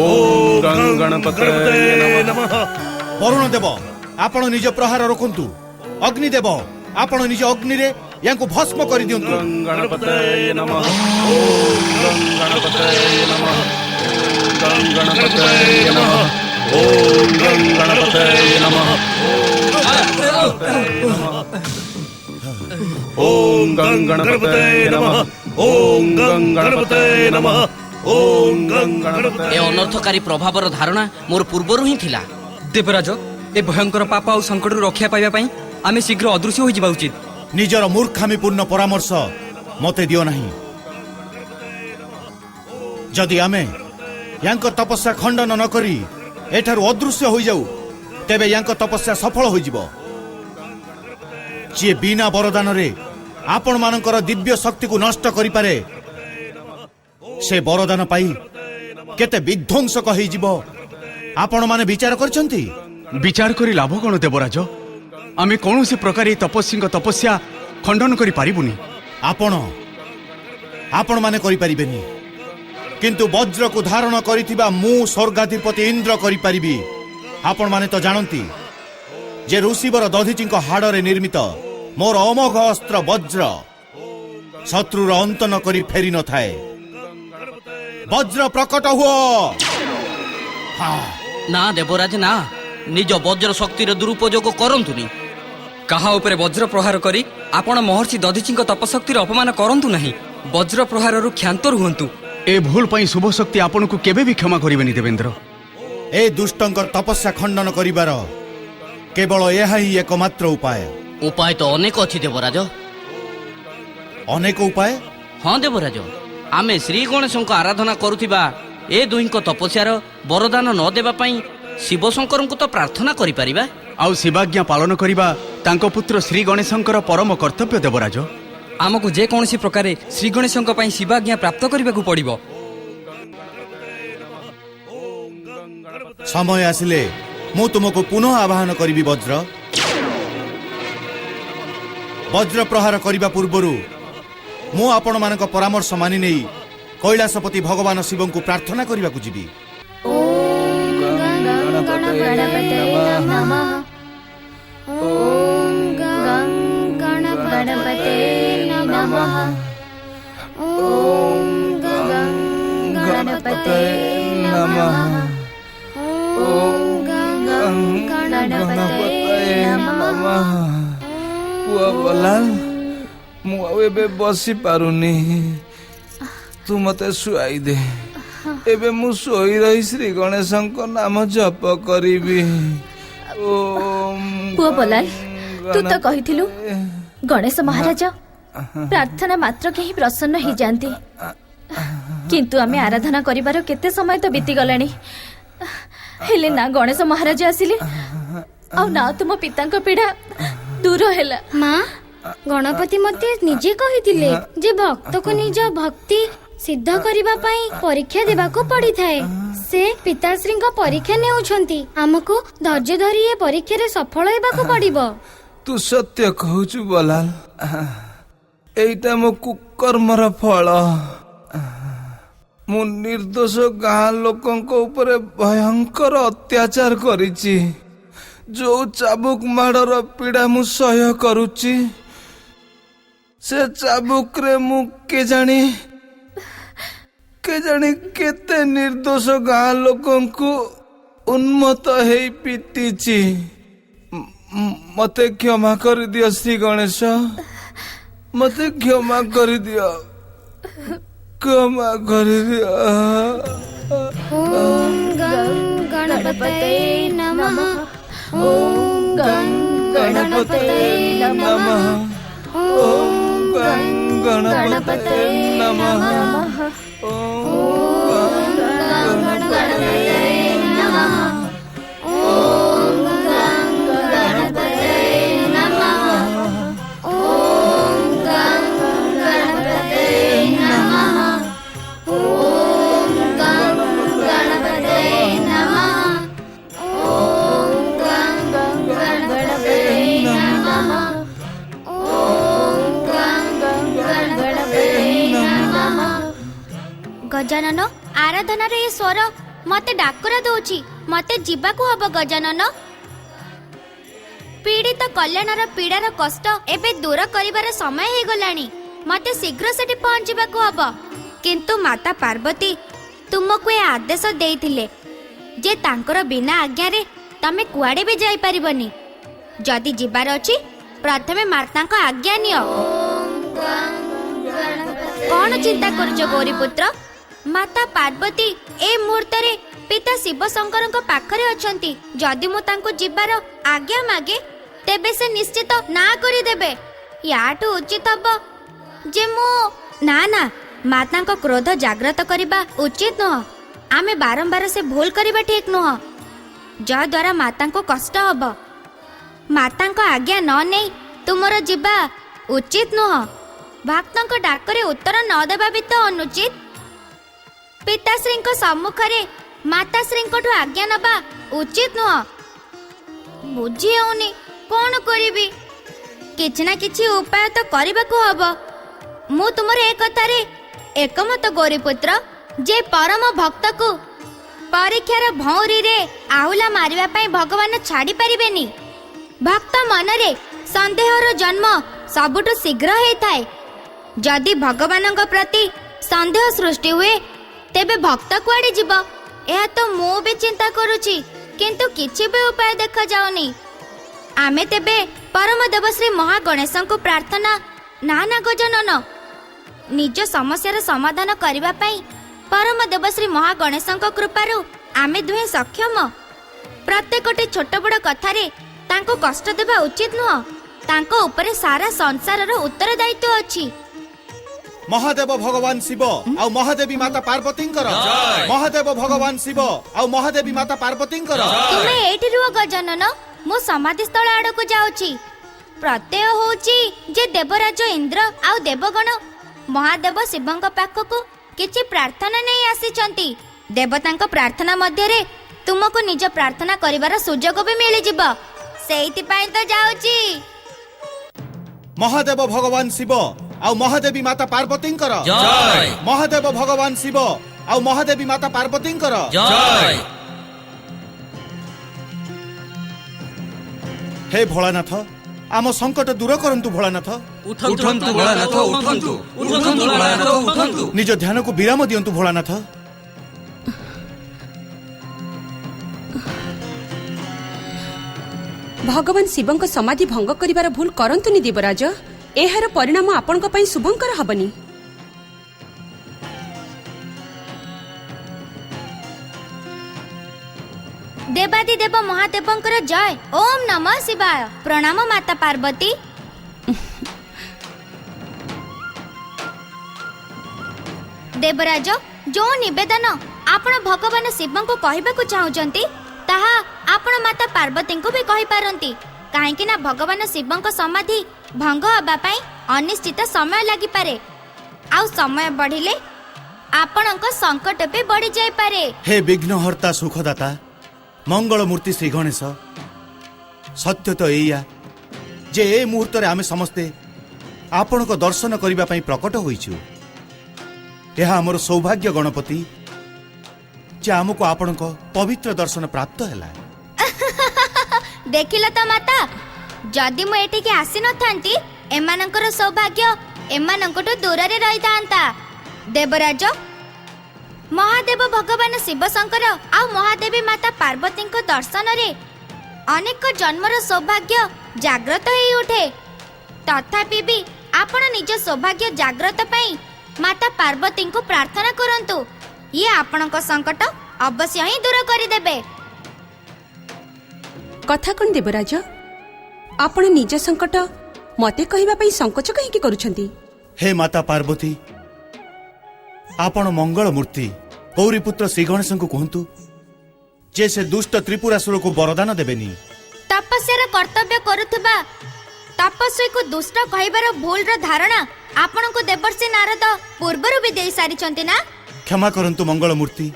ଓಂ ଗଂ ଗଣପତୟେ ନମଃ। ବରୁଣ ଦେବ ଆପଣ ନିଜ ପ୍ରହାର ରୋକନ୍ତୁ। ଅଗ୍ନି ଦେବ ଆପଣ ନିଜ ଅଗ୍ନିରେ ୟାଙ୍କୁ ଭସ୍ମ କରିଦିଅନ୍ତୁ। ଗଂ ଗଣପତୟେ ନମଃ। ଓಂ ଗଂ ଗଣପତୟେ ନମଃ। ଓಂ ଗଂ ଗଣପତୟେ ନମଃ। ଓಂ ଗଂ ଗଣପତୟେ ନମଃ। ଓಂ ଗଂ ଗଣପତୟେ ନମଃ। ଓಂ ଗଂ ଗଣପତୟେ ନମଃ। ଓಂ ଗଂ ଗଣପତୟେ। ଏ ଅନର୍ଥକାରୀ ପ୍ରଭାବର ଧାରଣା ମୋର ପୂର୍ବରୁ ହିଁ ଥିଲା। ଦେବରାଜ, ଏ ଭୟଙ୍କର ପାପ ଆଉ ସଙ୍କଟରୁ ରକ୍ଷା ପାଇବା ପାଇଁ ଆମେ ଶୀଘ୍ର ଅଦୃଶ୍ୟ ହୋଇଯିବା ଉଚିତ। ନିଜର ମୂର୍ଖାମିପୂର୍ଣ୍ଣ ପରାମର୍ଶ ମୋତେ ଦିଅ ନାହିଁ। ଯଦି ଆମେ ୟାଙ୍କ ତପସ୍ୟା ଖଣ୍ଡନ ନ କରି ଏଠାରୁ ଅଦୃଶ୍ୟ ହୋଇଯାଉ ତେବେ ୟାଙ୍କ ତପସ୍ୟା ସଫଳ ହୋଇଯିବ। ଯିଏ ବିନା ବରଦାନରେ ଆପଣମାନଙ୍କର ଦିବ୍ୟ ଶକ୍ତିକୁ ନଷ୍ଟ କରିପାରେ ସେ ବରଦାନ ପାଇ କେତେ ବିଧ୍ୱଂସକ ହେଇଯିବ ଆପଣମାନେ ବିଚାର କରିଛନ୍ତି? ବିଚାର କରି ଲାଭ କ'ଣ ଦେବରାଜ? ଆମେ କୌଣସି ପ୍ରକାର ଏହି ତପସ୍ୱୀଙ୍କ ତପସ୍ୟା ଖଣ୍ଡନ କରିପାରିବୁନି। ଆପଣମାନେ କରିପାରିବେନି, କିନ୍ତୁ ବଜ୍ରକୁ ଧାରଣ କରିଥିବା ମୁଁ ସ୍ୱର୍ଗାଧିପତି ଇନ୍ଦ୍ର କରିପାରିବି। ଆପଣମାନେ ତ ଜାଣନ୍ତି ଯେ ଋଷିବର ଦଧିଚିଙ୍କ ହାଡ଼ରେ ନିର୍ମିତ ମୋର ଅମୋଘ ଅସ୍ତ୍ର ବଜ୍ର ଶତ୍ରୁର ଅନ୍ତ ନ କରି ଫେରି ନଥାଏ। ବଜ୍ର ପ୍ରକଟ ହୁଅ। ନା ଦେବରାଜ ନା, ନିଜ ବଜ୍ର ଶକ୍ତିର ଦୁରୁପଯୋଗ କରନ୍ତୁନି। କାହା ଉପରେ ବଜ୍ର ପ୍ରହାର କରି ଆପଣ ମହର୍ଷି ଦଧିଚିଙ୍କ ତପଶକ୍ତିର ଅପମାନ କରନ୍ତୁ ନାହିଁ। ବଜ୍ର ପ୍ରହାରରୁ କ୍ଷାନ୍ତ ରୁହନ୍ତୁ। ଏ ଭୁଲ ପାଇଁ ଶୁଭ ଶକ୍ତି ଆପଣଙ୍କୁ କେବେ ବି କ୍ଷମା କରିବେନି ଦେବେନ୍ଦ୍ର। ଏ ଦୁଷ୍ଟଙ୍କର ତପସ୍ୟା ଖଣ୍ଡନ କରିବାର କେବଳ ଏହା ହିଁ ଏକମାତ୍ର ଉପାୟ। ଉପାୟ ତ ଅନେକ ଅଛି ଦେବରାଜ। ଅନେକ ଉପାୟ? ହଁ ଦେବରାଜ, ଆମେ ଶ୍ରୀ ଗଣେଶଙ୍କ ଆରାଧନା କରୁଥିବା ଏ ଦୁହିଁଙ୍କ ତପସ୍ୟାର ବରଦାନ ନ ଦେବା ପାଇଁ ଶିବଶଙ୍କରଙ୍କୁ ତ ପ୍ରାର୍ଥନା କରିପାରିବା। ଆଉ ଶିବାଜ୍ଞା ପାଳନ କରିବା ତାଙ୍କ ପୁତ୍ର ଶ୍ରୀ ଗଣେଶଙ୍କର ପରମ କର୍ତ୍ତବ୍ୟ ଦେବରାଜ। ଆମକୁ ଯେକୌଣସି ପ୍ରକାରେ ଶ୍ରୀ ଗଣେଶଙ୍କ ପାଇଁ ଶିବାଜ୍ଞା ପ୍ରାପ୍ତ କରିବାକୁ ପଡ଼ିବ। ସମୟ ଆସିଲେ ମୁଁ ତୁମକୁ ପୁନଃ ଆବାହନ କରିବି ବଜ୍ର। ବଜ୍ର ପ୍ରହାର କରିବା ପୂର୍ବରୁ ମୁଁ ଆପଣମାନଙ୍କ ପରାମର୍ଶ ମାନି ନେଇ କୈଳାସପତି ଭଗବାନ ଶିବଙ୍କୁ ପ୍ରାର୍ଥନା କରିବାକୁ ଯିବି। ପୁଅ ବଲାଲ, ମୁଁ ଆଉ ଏବେ ବସି ପାରୁନି, ତୁ ମତେ ଶୁଆଇ ଦେ। ଏବେ ମୁଁ ଶୋଇ ରହି ଶ୍ରୀ ଗଣେଶଙ୍କ ନାମ ଜପ କରିବି। ପୁଅ ବଲାଲ, ତୁ ତ କହିଥିଲୁ ଗଣେଶ ମହାରାଜ ପ୍ରାର୍ଥନା ମାତ୍ର କେହି ପ୍ରସନ୍ନ ହେଇଯାଆନ୍ତି, କିନ୍ତୁ ଆମେ ଆରାଧନା କରିବାର କେତେ ସମୟ ତ ବିତିଗଲାଣି, ହେଲେ ନା ଗଣେଶ ମହାରାଜ ଆସିଲେ ଆଉ ନା ତୁମ ପିତାଙ୍କ ପୀଡ଼ା ଦୂର ହେଲା। ମା, ଗଣପତି ମତେ ନିଜେ କହିଥିଲେ ଯେ ଭକ୍ତକୁ ନିଜ ଭକ୍ତି ସିଦ୍ଧ କରିବା ପାଇଁ ପରୀକ୍ଷା ଦେବାକୁ ପଡିଥାଏ। ସେ ପିତାଶ୍ରୀଙ୍କ ପରୀକ୍ଷା ନେଉଛନ୍ତି, ଆମକୁ ଧୈର୍ଯ୍ୟ ଧରି ଏ ପରୀକ୍ଷାରେ ସଫଳ ହେବାକୁ ପଡିବ। ତୁ ସତ୍ୟ କହୁଛୁ ବଲାଲ, ଏଇଟା ମୋ କୁକର୍ମର ଫଳ। ମୁଁ ନିର୍ଦ୍ଦୋଷ ଗାଁ ଲୋକଙ୍କ ଉପରେ ଭୟଙ୍କର ଅତ୍ୟାଚାର କରିଛି। ଯୋଉ ଚାବୁକ ମାଡ଼ର ପୀଡ଼ା ମୁଁ ସହ୍ୟ କରୁଛି, ସେ ଚାବୁକରେ ମୁଁ କେଜାଣି କେତେ ନିର୍ଦ୍ଦୋଷ ଗାଁ ଲୋକଙ୍କୁ ଉନ୍ମତ୍ତ ହେଇ ପିଟିଛି। ମତେ କ୍ଷମା କରିଦିଅ ଶ୍ରୀ ଗଣେଶ, ମତେ କ୍ଷମା କରିଦିଅ, କ୍ଷମା କରିଦିଅ। ଓಂ ଗଂ ଗଣପତये ନମଃ। ଓಂ ଗଂ ଗଣପତये ନମଃ। ଓಂ ଗଂ ଗଣପତये ନମଃ। ଓಂ ଗଂ ଗଣପତये ନମଃ। ଓಂ ଗଂ ଗଣପତये ନମଃ। ଓಂ ଗଂ ଗଣପତये ନମଃ। ଓಂ ଗଂ ଗଣପତये ନମଃ। ଓಂ ଗଂ ଗଣପତये ନମଃ। ଓಂ ଗଂ ଗଣପତये ନମଃ। ଗଜାନନ, ଆରାଧନାର ଏ ସ୍ୱର ମତେ ଡାକରା ଦଉଛି, ମତେ ଯିବାକୁ ହବ ଗଜାନନ। ପୀଡ଼ିତ କଲ୍ୟାଣର ପୀଡ଼ାର କଷ୍ଟ ଏବେ ଦୂର କରିବାର ସମୟ ହେଇଗଲାଣି, ମତେ ଶୀଘ୍ର ସେଠି ପହଞ୍ଚିବାକୁ ହବ। କିନ୍ତୁ ମାତା ପାର୍ବତୀ ତୁମକୁ ଏ ଆଦେଶ ଦେଇଥିଲେ ଯେ ତାଙ୍କର ବିନା ଆଜ୍ଞାରେ ତମେ କୁଆଡ଼େ ବି ଯାଇପାରିବନି। ଯଦି ଯିବାର ଅଛି ପ୍ରଥମେ ମାତାଙ୍କ ଆଜ୍ଞା ନିଅ। କଣ ଚିନ୍ତା କରୁଛ ଗୌରୀପୁତ୍ର? ମାତା ପାର୍ବତୀ ଏ ମୁହୂର୍ତ୍ତରେ ପିତା ଶିବ ଶଙ୍କରଙ୍କ ପାଖରେ ଅଛନ୍ତି। ଯଦି ମୁଁ ତାଙ୍କୁ ଯିବାର ଆଜ୍ଞା ମାଗେ ତେବେ ସେ ନିଶ୍ଚିତ ନା କରିଦେବେ। ୟାଠୁ ଉଚିତ ହବ ଯେ ମୁଁ ନା ମାତାଙ୍କ କ୍ରୋଧ ଜାଗ୍ରତ କରିବା ଉଚିତ ନୁହଁ। ଆମେ ବାରମ୍ବାର ସେ ଭୁଲ କରିବା ଠିକ ନୁହଁ, ଯାହାଦ୍ୱାରା ମାତାଙ୍କୁ କଷ୍ଟ ହବ। ମାତାଙ୍କ ଆଜ୍ଞା ନ ନେଇ ତୁମର ଯିବା ଉଚିତ ନୁହଁ। ଭକ୍ତଙ୍କ ଡାକରେ ଉତ୍ତର ନ ଦେବା ବି ତ ଅନୁଚିତ। ପିତାଶ୍ରୀଙ୍କ ସମ୍ମୁଖରେ ମାତାଶ୍ରୀଙ୍କଠୁ ଆଜ୍ଞା ନେବା ଉଚିତ ନୁହଁ। ବୁଝି ହେଉନି କଣ କରିବି? କିଛି ନା କିଛି ଉପାୟ ତ କରିବାକୁ ହବ। ମୁଁ ତୁମର ଏ କଥାରେ ଏକମତ ଗୌରୀପୁତ୍ର ଯେ ପରମ ଭକ୍ତକୁ ପରୀକ୍ଷାର ଭଉଁରୀରେ ଆହୁଲା ମାରିବା ପାଇଁ ଭଗବାନ ଛାଡ଼ି ପାରିବେନି। ଭକ୍ତ ମନରେ ସନ୍ଦେହର ଜନ୍ମ ସବୁଠୁ ଶୀଘ୍ର ହେଇଥାଏ। ଯଦି ଭଗବାନଙ୍କ ପ୍ରତି ସନ୍ଦେହ ସୃଷ୍ଟି ହୁଏ ତେବେ ଭକ୍ତ କୁଆଡ଼େ ଯିବ? ଏହା ତ ମୁଁ ବି ଚିନ୍ତା କରୁଛି, କିନ୍ତୁ କିଛି ବି ଉପାୟ ଦେଖାଯାଉନି। ଆମେ ତେବେ ପରମ ଦେବଶ୍ରୀ ମହାଗଣେଶଙ୍କୁ ପ୍ରାର୍ଥନା ନା ଗଜାନନ, ନିଜ ସମସ୍ୟାର ସମାଧାନ କରିବା ପାଇଁ ପରମ ଦେବଶ୍ରୀ ମହାଗଣେଶଙ୍କ କୃପାରୁ ଆମେ ଦୁହେଁ ସକ୍ଷମ। ପ୍ରତ୍ୟେକଟି ଛୋଟ ବଡ଼ କଥାରେ ତାଙ୍କୁ କଷ୍ଟ ଦେବା ଉଚିତ ନୁହଁ। ତାଙ୍କ ଉପରେ ସାରା ସଂସାରର ଉତ୍ତରଦାୟିତ୍ୱ ଅଛି। महादेव भगवान शिव आउ महादेवी माता पार्वतींकर महादेव भगवान शिव आउ महादेवी माता पार्वतींकर तुमे एठी रुह गजानन मु समाधि स्थल आड़क जाउची प्रत्यय होउची जे देवराज इंद्र आउ देवगण महादेव शिवंक पाखकु किछि प्रार्थना नै आसीचंती देवतांक प्रार्थना मध्य रे तुमको निज प्रार्थना करिवार सुजोग भी मिलि जिवो सेइति पई तो जाउची महादेव भगवान शिव आउ महादेवी माता पार्वतींकर महादेव भगवान शिव आउ महादेवी माता पार्वतींकर हे भोलानाथ आम संकट दूर करंतु भोलानाथ उठंतु भोलानाथ उठंतु उठंतु भोलानाथ उठंतु निज ध्यान को विराम दियंतु भोलानाथ भगवान शिवंक समाधि भंग करिवार भूल करंतुनी देवराज एहार परिणाम आपनक पई शुभंकर हबनी देवादि देव महादेवंकर जय ओम नमः शिवाय प्रणाम माता पार्वती देवराज जो निवेदन आपण भगवान शिवंको कहबाकू चाहुचंती ताहा आपण माता पार्वती को भी कहि पारंती काहेकि ना भगवान शिवंको समाधि भंग हबा पई अनिश्चित समय लागि पारे आउ समय बढ़िले आपणको संकट भी बढ़ी जाय पारे हे विघ्नहर्ता सुखदाता मंगल मूर्ति श्री गणेश सत्य तो एया जे ए मुहूर्त रे आमे समस्ते आपण को दर्शन करिबा पई प्रकट होइछु यह हमर सौभाग्य गणपति जे हमको आपण को पवित्र दर्शन प्राप्त हैला देखिल तो माता जदि मु एठी के आसी न थांती एमानकर सौभाग्य एमानकटो दूर रे रही थांता देवराज महादेव भगवान शिव शंकर आ महादेवी माता पार्वती को दर्शन रे अनेक जन्मर सौभाग्य जागृत होई उठे तथापि भी आपण निज सौभाग्य जागृत पई माता पार्वती को प्रार्थना करंतु ये आपणक संकट अवश्य ही दूर करि देबे कथा कोन देवराज आपण निज संकट मते कहिबा पई संकोच कहि कि करूछंती हे माता पार्वती आपण मंगल मूर्ति गौरीपुत्र श्री गणेश को कहतु जे से दुष्ट त्रिपुरासुर को वरदान देबेनी तपस्यार कर्तव्य करुथबा तपस्वी को दुष्ट कहिबार भूल र धारणा आपण को देवर्षि नारद पूर्वरु भी देई सारी चंती ना क्षमा करंतु मंगल मूर्ति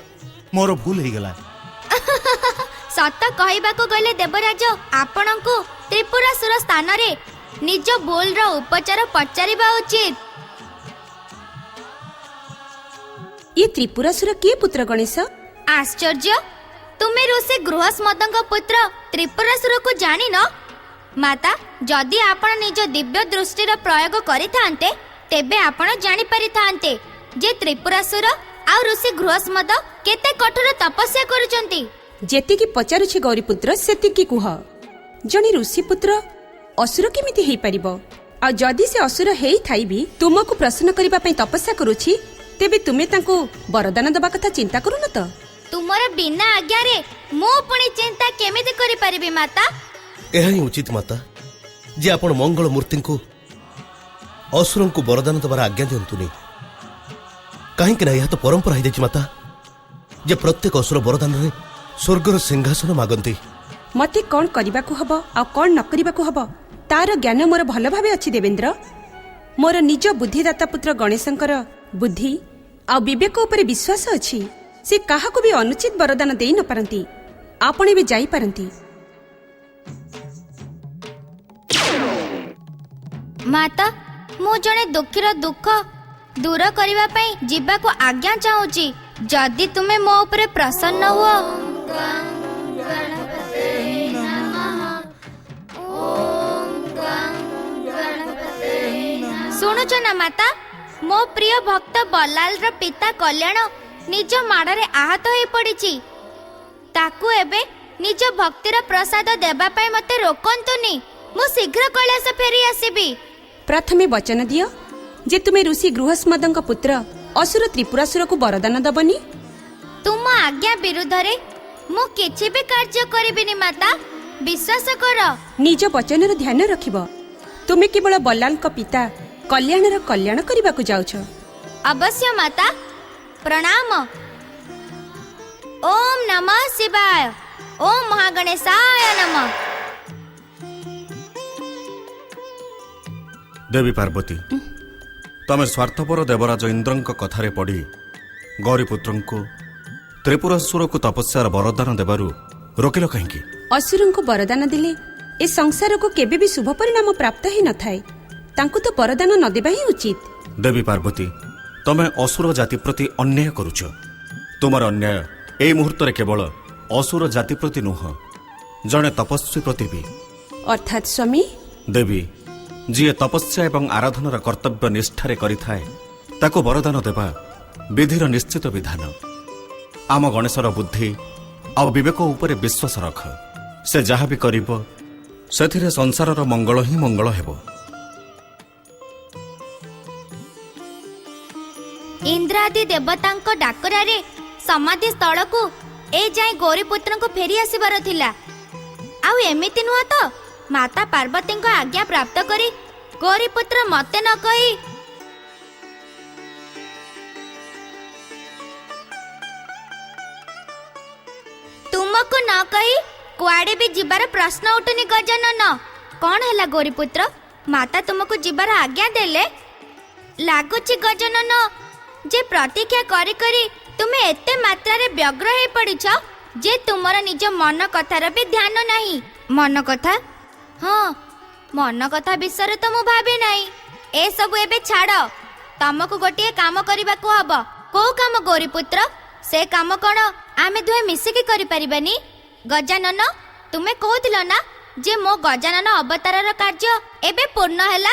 मोर भूल ही गला सत कहिबाको गले देवराज आपण को त्रिपुरासुर स्थान रे निज भूल र उपचार पचारिबा उचित ये त्रिपुरासुर के पुत्र गणेश आश्चर्य तुमे ऋषि गृहस्मदंग पुत्र त्रिपुरासुर को जानी न माता जदि आपण निज दिव्य दृष्टिर प्रयोग करिथांते तेबे आपण जानि परिथांते जे त्रिपुरासुर आ ऋषि गृहस्मद केते कठोर तपस्या करूचंती जेति की पचारुछि गौरीपुत्र सेति की कुह जणी ऋषि पुत्र असुर केमिति हेई परिबो आ जदि से असुर हेई थाई भी तुमको प्रसन्न करिबा पई तपस्या करूछि तेबे तुमे तांको वरदान दबा कथा चिंता करू न त तुमर बिना आज्ञा रे मो पुणी चिंता केमिति करि परिबी माता एहा ही उचित माता जे आपण मंगल मूर्ति को असुर को वरदान दबार आज्ञा दियंतुनी कहीं ना यह तो परंपरा ही माता जे प्रत्येक असुर वरदान रे स्वर्गर सिंहासन मागंती मते कोन करिबाकू हबो आ कोन न करिबाकू हबो तार ज्ञान मोर भल भाबे अछि देवेंद्र मोर निज बुद्धिदाता पुत्र गणेशंकर बुद्धि आ विवेक ऊपर विश्वास अछि से काहाको भी अनुचित वरदान देई न पारंती आपणे भी जाई पारंती माता मु जणे दुखीर दुख दूर करिबा पई जिबा को आज्ञा चाहूची जदि तुमे मो ऊपर प्रसन्न हुओ सुनुच ना माता मो प्रिय भक्त बलाल र पिता कल्याण निज माड़े आहत हो पड़ी ताकू एबे निज भक्तिर प्रसाद देबा पई मते रोकंतुनी मु शीघ्र कैलाश फेरी आसीबी प्रथमे वचन दियो जे तुमे ऋषि गृहस्मदंक पुत्र असुर त्रिपुरासुर को वरदान दबनी तुम आज्ञा विरुद्ध रे मु किछि भी कार्य करिबिनी माता विश्वास कर निज वचन ध्यान रखिब तुमे केवल बलाल पिता कल्याण कल्याण करने जाऊछ अवश्य माता, प्रणाम। ओम नमः शिवाय। ओम महागणेशाय नमः। देवी पार्वती, तमे स्वार्थपर देवराज इंद्रंक कथारे पड़ी गौरीपुत्र को त्रिपुरासुर को तपस्यार वरदान देबारु रोकिल कहीं? असुर को वरदान दिले ए संसार को केबे भी शुभ परिणाम प्राप्त ही न थाए, तांको तो वरदान न देबा ही उचित। देवी पार्वती, तमे असुर जाति प्रति अन्याय करुछ। तुमर अन्याय ए मुहूर्त केवल असुर जाति प्रति नुह, जड़े तपस्वी प्रति भी। अर्थात स्वामी देवी, जी तपस्या एवं आराधनार कर्तव्य निष्ठारे करिथाए ताको वरदान देबा विधिर निश्चित विधान। आम गणेशर बुद्धि आ विवेक उपरे विश्वास रख। से जहा भी करिबो सेथिरे संसारर मंगल ही मंगल हेबो। इंद्रादि देवतांक डाकरारे समाधि स्थल को ए जाए गौरीपुत्र को फेरी आसीबार थिला। आउ एमिति नुह तो माता पार्वती को आज्ञा प्राप्त करी गौरीपुत्र मते न कही तुमको न कही कुआडे भी जिबार प्रश्न उठुनी गजानन। कौन हैला गौरीपुत्र, माता तुमको जिबार आज्ञा देले? लागुची गजानन जे प्रतीक्षा करी करी तुमे एते मात्रा रे व्यग्र हे पड़िछ जे तुमर निज मन कथार भी ध्यान नहीं। मन कथा? हाँ, मन कथा विषय तो मु भाबे नहीं। ए सब एबे छाड़, तमको गोटिए काम करबा को हबो। को काम गौरीपुत्र? से काम कोन आमे दुहे मिसिकी करि परिबानी? गजानन, तुमे कहथिल ना जे मो गजानन अवतारर कार्य एबे पूर्ण हैला।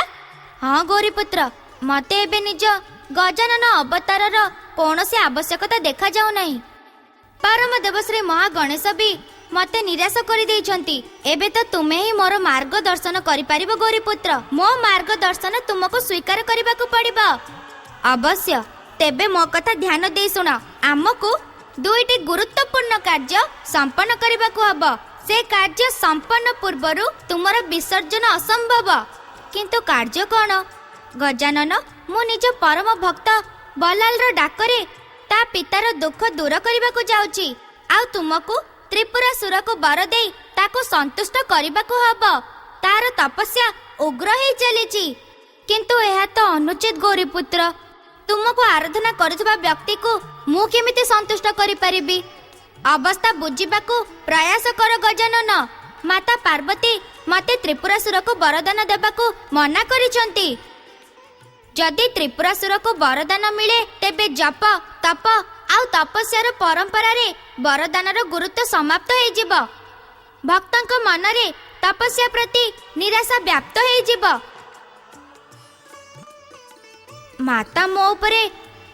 हाँ गौरीपुत्र, मते एबे निज गजानन अवतारर कौनसी आवश्यकता देखा जाऊ नहीं। परम देवश्री महागणेश भी मते निराश करि देइछंती। एबे तो तुमे ही मोर मार्गदर्शन करि परिबो गौरीपुत्र। मो मार्गदर्शन तुमको स्वीकार करबाकू पड़िबो। अवश्य, तेबे मो कथा ध्यान दे सुन। आमको दुईटी गुरुत्वपूर्ण कार्य संपन्न करबाकू हबो। से कार्य संपन्न पूर्वरु तुमर विसर्जन असंभव। किंतु कार्य कोन? गजानन, मु निज परम भक्त बलालर डाकरे ता पितार दुख दूर करबाकू जाउची। आउ तुमको त्रिपुरासुर को बर दे ताको संतुष्ट करबाकू हबो। तार तपस्या उग्र ही चलीची। किंतु एहा तो अनुचित गौरीपुत्र। तुमको आराधना करुथबा व्यक्ति को मु केमिति संतुष्ट करि परिबी? अवस्था बुझिबाकू प्रयास कर गजानन। माता पार्वती मते त्रिपुरासुर को वरदान देबाकू मना करिसंती। जदि त्रिपुरासुर को वरदान मिले तेबे जप तप आउ तपस्यार परंपरा रे वरदानर गुरुत्व समाप्त हो जिव। भक्तंक मनरे तपस्या प्रति निराशा व्याप्त हो जिव। माता मो उपरे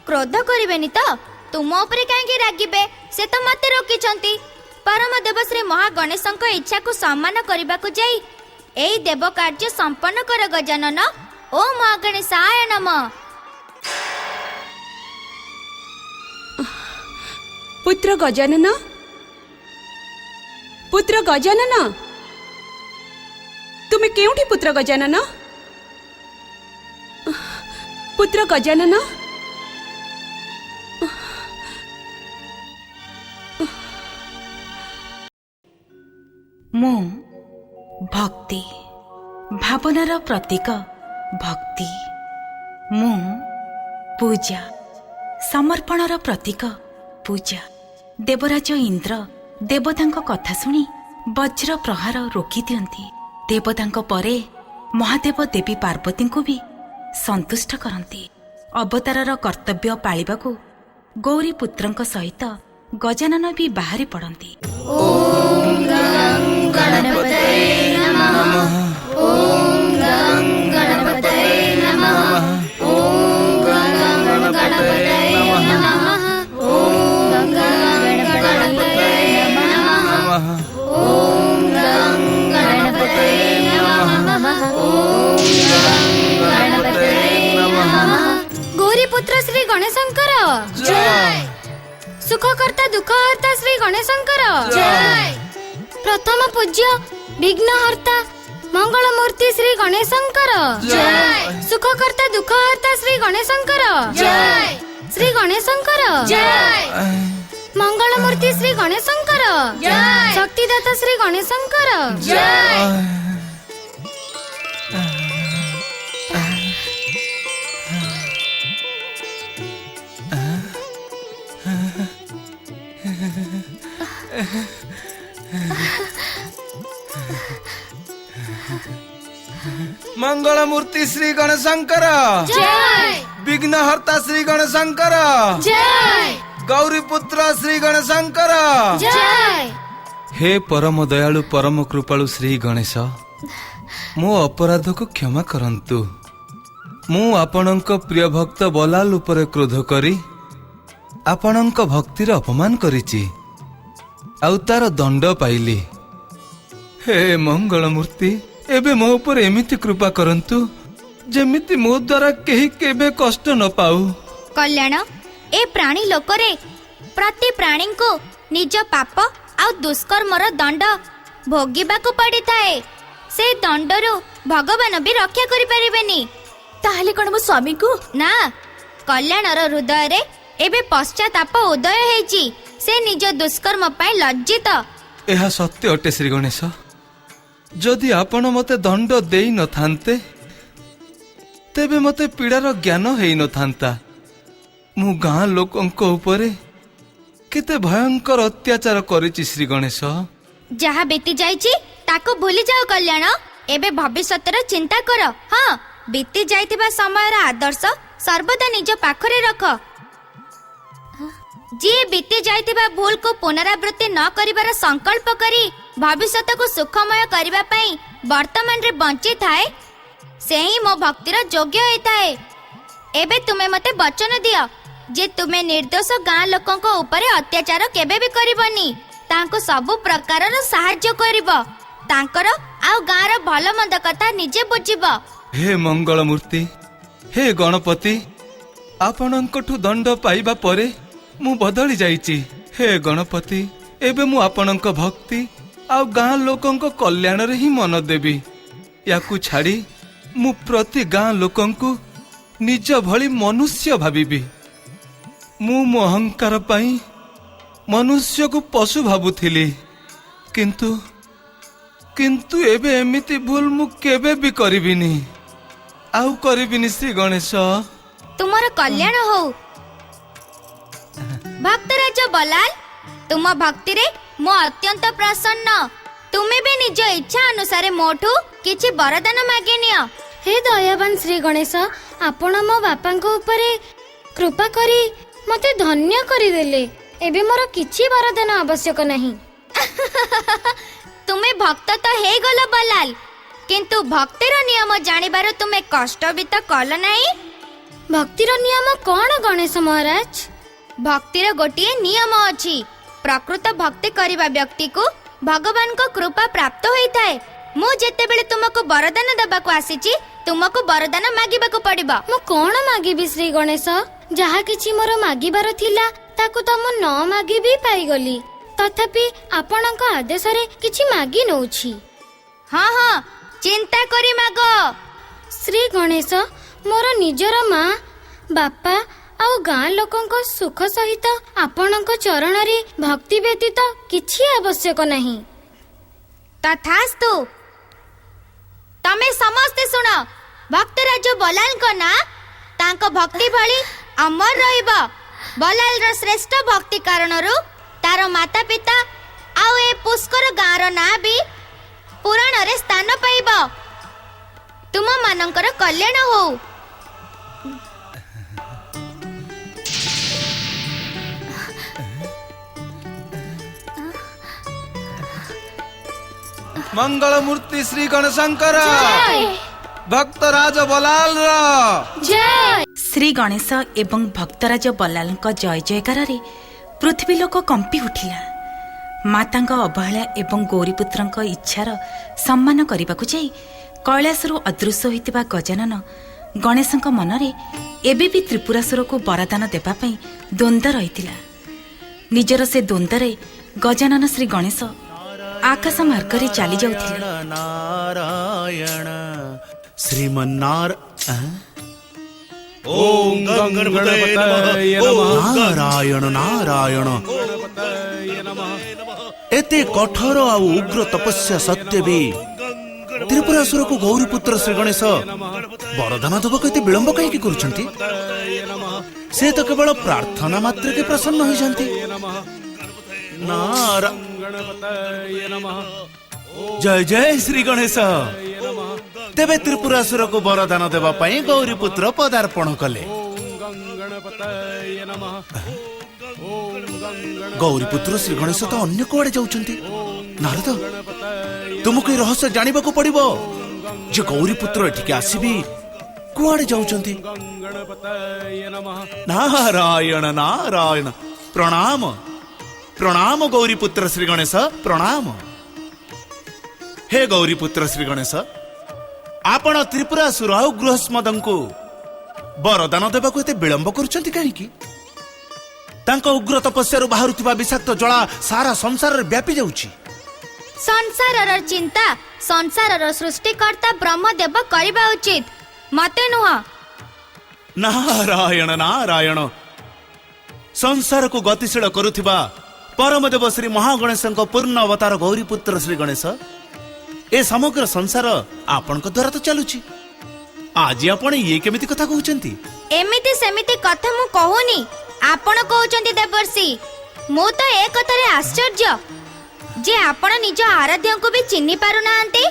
क्रोध करिवेनी तो तुम उपरे काहे रागिबे? से तो मते रोकिछंती। परम देवश्री महागणेशंक इच्छा को सम्मान करबाकू जाई एई देव कार्य संपन्न कर गजानन। ओम महागणेशाय नमः। पुत्र गजानन, पुत्र गजानन, तुमे केउठी पुत्र गजानन? पुत्र गजानन, मु भक्ति भावनार प्रतीक भक्ति। मु पूजा समर्पणर प्रतीक पूजा। देवराज इंद्र देवतांक कथा शुणी वज्र प्रहार रोकी दियंती। देवतांक परे महादेव देवी पार्वती को भी संतुष्ट करती। अवतारर कर्तव्य पालिबाकू गौरी पुत्रंक सहित गजानन भी बाहरी पड़ती। ओम गं गणपतये नमः। ओम गं गणपतये नमः। ओम गं गणपतये नमः। ओम गं गणपतये नमः। ओम गं गणपतये नमः। ओम गं गणपतये नमः। गौरीपुत्र श्री गणेशंकर जय। सुखकर्ता दुःखहर्ता श्री गणेशंकर जय। प्रथम पूज्य विघ्नहर्ता ମଙ୍ଗଳମୂର୍ତ୍ତି ଶ୍ରୀ ଗଣେଶଙ୍କର ଜୟ। ସୁଖକର୍ତ୍ତା ଦୁଃଖହର୍ତ୍ତା ଶ୍ରୀ ଗଣେଶଙ୍କର ଜୟ। ଶ୍ରୀ ଗଣେଶଙ୍କର ଜୟ। ମଙ୍ଗଳମୂର୍ତ୍ତି ଶ୍ରୀ ଗଣେଶଙ୍କର ଜୟ। ଶକ୍ତିଦାତା ଶ୍ରୀ ଗଣେଶଙ୍କର ଜୟ। मंगलमूर्ति श्री गणेशंकर जय। विघ्नहर्ता श्री गणेशंकर जय। गौरीपुत्र श्री गणेशंकर जय। हे परम दयालु परम कृपालु श्री गणेश मो अपराध को क्षमा करंतु। मु आपणक प्रिय भक्त बलाल उपरे क्रोध करी आपणक भक्तिर अपमान करिछि आउ तार दंड पाइली। हे मंगलमूर्ति एबे मो ऊपर एमिति कृपा करंतु जेमिति मो द्वारा केही केबे कष्ट न पाऊ। कल्याण ए प्राणी लोकरे प्रति प्राणी को निज पाप आउ दुष्कर्मर दंड भोगिबाकू पड़िଥାଏ। से दंडरू भगवान भी रक्षा करि परिबेनी। ताहले कोन मो स्वामी को ना कल्याणर हृदय रे एबे पश्चाताप उदय हेछि। से निज दुष्कर्म पाई लज्जित। एहा सत्य अटे श्री गणेश जदि आपण मते दंड देई न थांते तेबे मते पीड़ार ज्ञान हेई न थांता। मु गाँ लोकंको उपरे केते भयंकर अत्याचार करिछि श्री गणेश। जहा बीती जाइछि ताको भूली जाओ कल्याण। एबे भविष्यतर चिंता कर। हाँ बीती जाइतिबा समयर आदर्श सर्वदा निज पाखरे रख। जी बीती जाइतिबा भूल को पुनरावृत्ति न करिबार संकल्प करी भविष्यत को सुखमय करिबा पई वर्तमान रे बंची थाए से ही मो भक्तिर योग्य होइताए। एबे तुमे मते वचन दियो जे तुमे निर्दोष गाँ लोकंको उपरे अत्याचार केबे भी करिबनी। तांको सबु प्रकारर सहाय्य करिबो। तांकर आउ गाँर भल मंद कथा निजे बुझिबो। हे मंगलमूर्ति हे गणपति आपणଙ୍କଠୁ दंड पाइबा परे मु बदली जाइछि। हे गणपति एबे मु आपणଙ୍କ भक्ति आ गाँ लोकंको कल्याण रे ही मन देबी। याकू छाड़ी मु प्रति गाँ लोकंको निज भली मनुष्य भाबिबी। मु मो अहंकार पाई मनुष्य को पशु भाबुथिली किंतु एबे एमिति भूल मु केबे भी करिबिनी आउ करिबिनी श्री गणेश। तुमर कल्याण हो भक्तराज बलाल। तुम भक्ति रे मो अत्यंत प्रसन्न। तुमे भी निज इच्छा अनुसार मोठू किछि वरदान मागे नियो। हे दयावान श्री गणेश आपण मो बापांको उपरे कृपा करी मते धन्य करी देले। एबे मोर किछि वरदान आवश्यक नहीं। तुमे भक्त तो हे गलो बलाल किंतु भक्तिर नियम जानिबार तुमे कष्ट भी तो कल नहीं। भक्तिर नियम कौन गणेश महाराज? भक्तिर गोटिए नियम अछि। प्रकृत भक्ति करिबा व्यक्ति को भगवान को कृपा प्राप्त होइताए। मु जेतेबेले तुमको वरदान देबाको आसीछि तुमको वरदान मागिबाको पड़िबो। मु कोन मागिबी श्री गणेश? जहा किछि मोर मागिबार थिला ताकू त मु न मागी भी पाई गली। तथापि आपणक आदेश रे किछि मागी नउछि। हाँ हाँ चिंता करी मागो। श्री गणेश मोर निजर माँ बापा आउ गाँ लोकंको सुख सहित आपणक चरण रे भक्ति व्यतीत किछि आवश्यक नहीं। तथास्तु तमे समस्ते सुन। भक्तराज बलाल को ना तांको भक्ति भली अमर रहिबो। बलाल रो श्रेष्ठ भक्ति कारणरू तार माता पिता आउ ए पुष्कर गाँ रो ना भी पुराण रे स्थान पाइबो। तुम मानकर कल्याण हो। मंगलमूर्ति श्री गणेशंकर भक्तराज बलाल जय। श्री गणेश एवं भक्तराज बलालଙ୍କ जय जयकाରରେ पृथ्वी लोक कंपी उठिला। माताଙ୍କ ଅବହେଳା ଏବଂ ଗୌରୀପୁତ୍ରଙ୍କ ଇଚ୍ଛାର ସମ୍ମାନ କରିବାକୁ ଯାଇ କୈଳାସରୁ ଅଦୃଶ୍ୟ ହୋଇଥିବା ଗଜାନନ ଗଣେଶଙ୍କ ମନରେ ଏବେ ବି ତ୍ରିପୁରାସୁରକୁ ବରଦାନ ଦେବା ପାଇଁ ଦ୍ୱନ୍ଦ୍ୱ ରହିଥିଲା। ନିଜର ସେ ଦ୍ୱନ୍ଦ୍ୱରେ ଗଜାନନ ଶ୍ରୀ ଗଣେଶ ଆକାଶ ମାର୍ଗରେ ଚାଲି ଯାଉଥିଲେ। नारायण श्रीमन्नार ओम गणपतये नमः नारायण नारायण एते कठोर आ उग्र तपस्या सत्य भी त्रिपुरासुर को गौरीपुत्र श्री गणेश वरदान देवक एते विलंब कहीं करुछंती से तो केवल प्रार्थना मात्र के प्रसन्न हो जाती। जय जय श्री गणेश। तेबे त्रिपुरासुर को वरदान देवा पाई गौरीपुत्र पदार्पण कले। गौरीपुत्र श्री गणेश तो अन्य कुआड़े जाउछंती। नारद तुमको ये रहस्य जानिबा को पड़िबो जे गौरीपुत्र एठिके आसीबी कुआड़े जाउछंती। नारायण नारायण प्रणाम प्रणाम गौरीपुत्र श्री गणेश प्रणाम। हे गौरीपुत्र श्री गणेश आपण त्रिपुरासुर आ गृहस्मदंकु वरदान देबाकु एते विलंब करुछंती काहेकि? तांको उग्र तपस्यारु बाहरुथिबा विषाक्त जला सारा संसार रे व्यापी जाउची। संसारर चिंता संसारर सृष्टिकर्ता ब्रह्मदेव करबा उचित मते नुह। नारायण नारायण संसार को गतिशील करुथिबा परमदेव श्री महागणेशଙ୍କ पूर्ण अवतार गौरीपुत्र श्री गणेश ए समग्र संसार आपनक द्वारा तो चलुची। आज आपण ये केमिति कथा कहउचंती? एमिति सेमिति कथा मु कहूनी आपण कहउचंती देवर्षि। मु तो ए कथारे आश्चर्य जे आपण निज आराध्य को भी चिन्हि पारु नांती।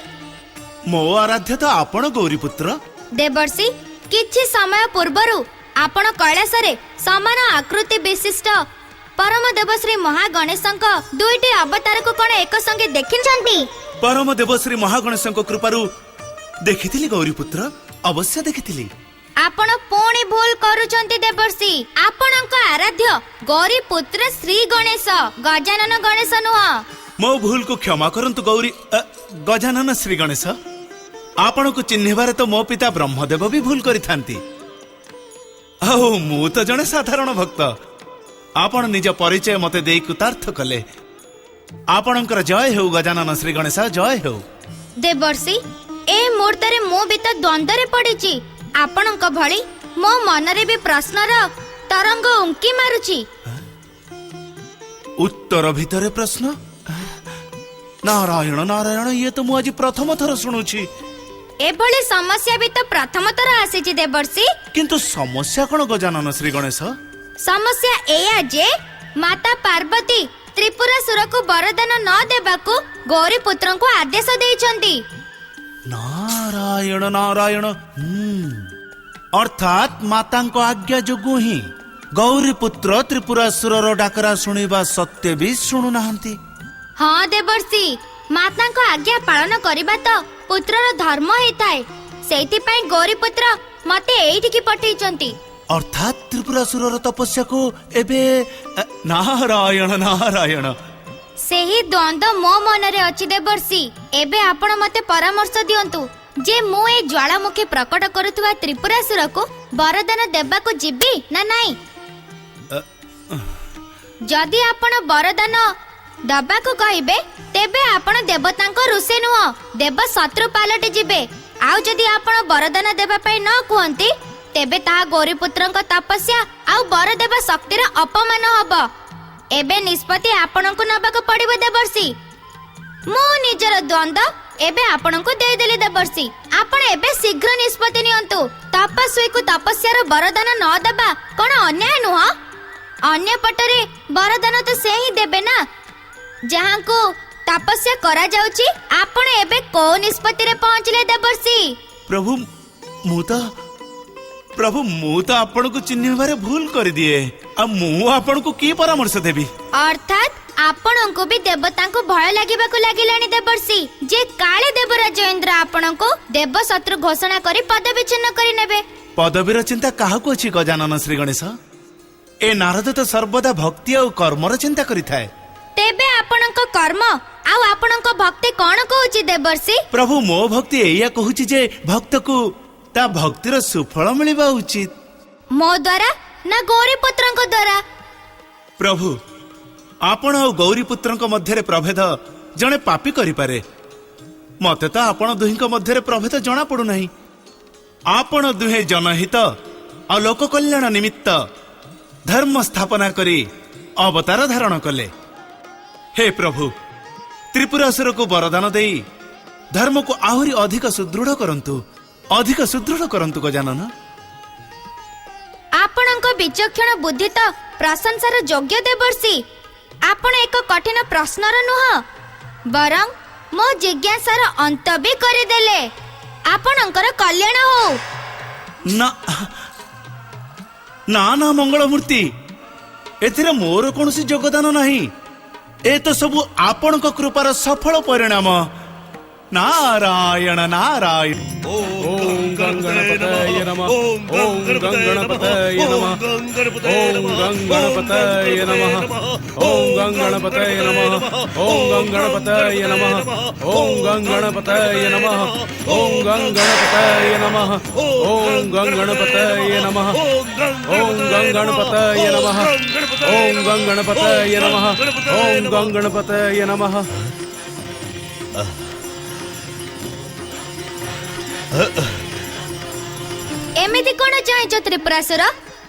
मो आराध्य तो आपण गौरीपुत्र। देवर्षि किछि समय पूर्वरु आपण कैलासरे समान आकृति विशिष्ट परमदेव श्री महागणेशଙ୍କ दुईटी अवतार को कोन एक संगे देखिछंती? परमदेव श्री महागणेशଙ୍କ कृपारु देखिथिली गौरीपुत्र, अवश्य देखिथिली। आपण पुणी भूल करूचंती देवर्षि। आपणଙ୍କ आराध्य गौरीपुत्र श्री गणेश गजानन गणेश नुह। मो भूल को क्षमा करंतु गौरी गजानन श्री गणेश। आपण को चिन्हिबारे तो मो पिता ब्रह्मदेव भी भूल करिथांती। आओ मु तो जने साधारण भक्त। आपण निज परिचय मते देई कृतार्थ कले। आपणकर जय हो गजानन श्री गणेश जय हो। देवर्षि ए मुहूर्तरे मो भी तो द्वंद्वरे पड़िची। आपणଙ୍କ भଳି मो मनरे भी प्रश्नर तरंग उंकी मारुची। उत्तर भितरे प्रश्न? नारायण नारायण ये तो मु आज प्रथम थर सुनुची। एभଳି समस्या भी तो प्रथम थर आसीची देवर्षि। किंतु समस्या कोन गजानन श्री गणेश? समस्या एया जे माता पार्वती त्रिपुरासुर को वरदान न देबाकू गौरीपुत्र को आदेश देइछंती। नारायण नारायण अर्थात मातांको आज्ञा जोगु ही गौरीपुत्र त्रिपुरासुरर डाकरा सुनिबा सत्य भी सुनु नाहंती। हाँ देवर्षि मातांको आज्ञा पालन करिबा तो पुत्रर धर्म हेताए। सेति पई गौरीपुत्र मते एइठिकी पठेइछंती। अर्थात त्रिपुरासुरर तपस्या को एबे नारायण नारायण सेही द्वंद्व मो मनरे अछि देवर्षि। एबे आपण मते परामर्श दियंतु जे मु ए ज्वालामुखी प्रकट करुथुवा त्रिपुरासुर को वरदान देबाकू जिबी ना नाही। जदि आपण वरदान दबाकू कहिबे तेबे आपण देवतांको रुसे नुह देव शत्रु पालटे जिबे। आउ जदि आपण वरदान देबा पई न कुहंती तेबे ता गौरीपुत्रଙ୍କ तपस्या आउ वर देवा शक्तिर अपमान हबो। एबे निष्पत्ति आपणको नबाक पड़िबो देवर्षि। मु निजर द्वंद्व एबे आपणको देई देली देवर्षि। आपण एबे शीघ्र निष्पत्ति नियंतु। तपस्वी को तपस्यार वरदान न देबा कोन अन्याय नुह? अन्य पटरे वरदान तो से ही देबे ना जहां को तपस्या करा जाउची। आपण एबे को निष्पत्ति रे पहुंचले देवर्षि? प्रभु मु तो आपण को चिन्हिबारे भूल कर दिए। आ मु आपण को की परामर्श देबी? अर्थात आपण को भी देवता को भय लागिबा को लागिलानी देवर्षि जे काले देवराज इंद्र आपण को देव शत्रु घोषणा करी पदवी छिन्न करी नेबे। पदवीर चिंता काहा को अछि गजानन श्री गणेश? ए नारद तो सर्वदा भक्ति और कर्मर चिंता करिथाए। तेबे आपणक कर्म आउ आपणक भक्ति कोन कहूची देवर्षि? प्रभु मो भक्ति एया कहूची जे भक्त को ता भक्तिर सुफल मिलिबा उचित। मो द्वारा ना गौरीपुत्रଙ୍କ द्वारा? प्रभु आपण और गौरीपुत्रଙ୍କ मध्यरे प्रभेद जणे पापी करि पारे मते तो आपण दुहींक मध्य प्रभेद जना पड़ूना। आपण दुहे जनहित और लोक कल्याण निमित्त धर्म स्थापना करी अवतार धारण कले। हे प्रभु, त्रिपुरासुर को वरदान दे धर्म को आहुरी अधिक सुदृढ़ करंतु गजानन। आपणଙ୍କ विचक्षण बुद्धि तो प्रशंसार योग्य देवर्षि। आपण एक कठिन प्रश्नर नुह बरं मो जिज्ञासार अंत भी करदेले। आपणଙ୍କର कल्याण हो। ना ना ना मंगलमूर्ति, एथिरे मोर कौनसी योगदान नहीं। ए तो सबु आपणक कृपार सफल परिणाम। नारायण नारायण। ओम गंगणपतये नमः। ओम गंगणपतये नमः। ओम गंगणपतये नमः। ओम गंगणपतये नमः। ओम गंगणपतये नमः। ओम गंगणपतये नमः। ओम गंगणपतये नमः। ओम गंगणपतये नमः। ओम गंगणपतये नमः। ओम गंगणपतये नमः। ओम गंगणपतये नमः। एमिति कोन चाहछ त्रिपुरासुर?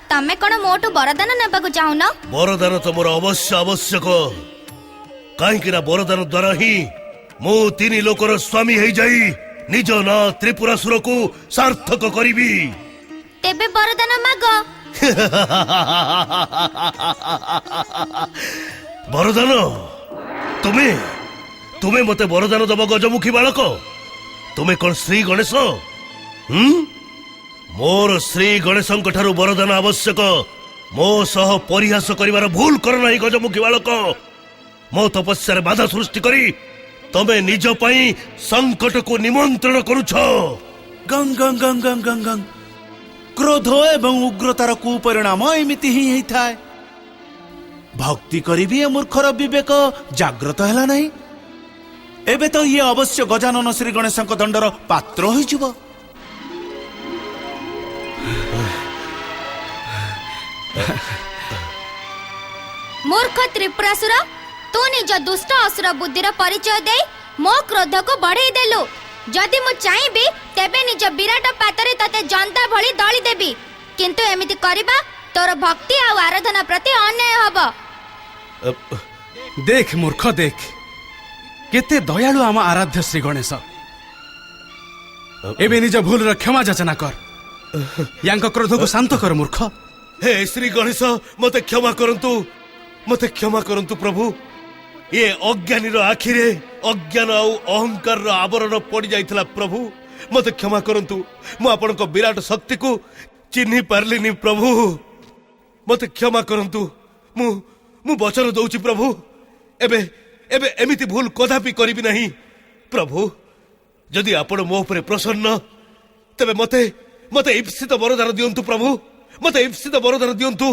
तमे कोन मोटू वरदान नेबाकू चाहुन? वरदान तो मोर अवश्य आवश्यक। कहीं वरदान द्वारा ही मु तीन लोकर स्वामी हो जाई निज ना त्रिपुरासुर को सार्थक करिबी। तेबे वरदान माग। वरदान? तुम्हें मते वरदान दब गजमुखी बालक? तुम्हें कौन श्री गणेश? मोर श्री गणेश वरदान आवश्यक। मो सह परिहास करिवार भूल कर नहीं गजमुखी बालक। मो तपस्या बाधा सृष्टि करी तमे निज पई संकट को निमंत्रण करुछ। गंग गंग गंग गंग गंग गंग। क्रोध एवं उग्रतार कुपरिणाम एमिति ही थाए। भक्ति करी भी मूर्खर विवेक जाग्रत हैला नहीं। एबे तो ये अवश्य गजानन श्री गणेश दंडर पात्र होइजिव। मूर्ख त्रिपुरासुर, तू निज दुष्ट असुर बुद्धिर परिचय दे मो क्रोध को बढ़ाई देलु। जदि मु चाहेबी तेबे निज विराट पातरे तते जनता भली दली देबी, किंतु एमिति करबा तोर भक्ति आ आराधना प्रति अन्याय हबो। देख मूर्ख देख, केते दयालु आम आराध्य श्री गणेश। एबे निज भूल क्षमा याचना कर, यांक क्रोध को शांत कर मूर्ख। हे श्री गणेश, मते क्षमा करंतु प्रभु। ये अज्ञानी आखिरे अज्ञान आउ अहंकार आवरण पड़ जाइथिला प्रभु। मते क्षमा करंतु। मु आपनक विराट शक्ति को चिन्हि पारलिनी प्रभु। मते क्षमा करंतु। मु वचन दउची प्रभु, एबे एमिति भूल कदापि करिबि नहीं प्रभु। जदि आपण मो उपरे प्रसन्न तबे मते ईप्सित वरदान दियंतु प्रभु। मते ईप्सित वरदान दियंतु।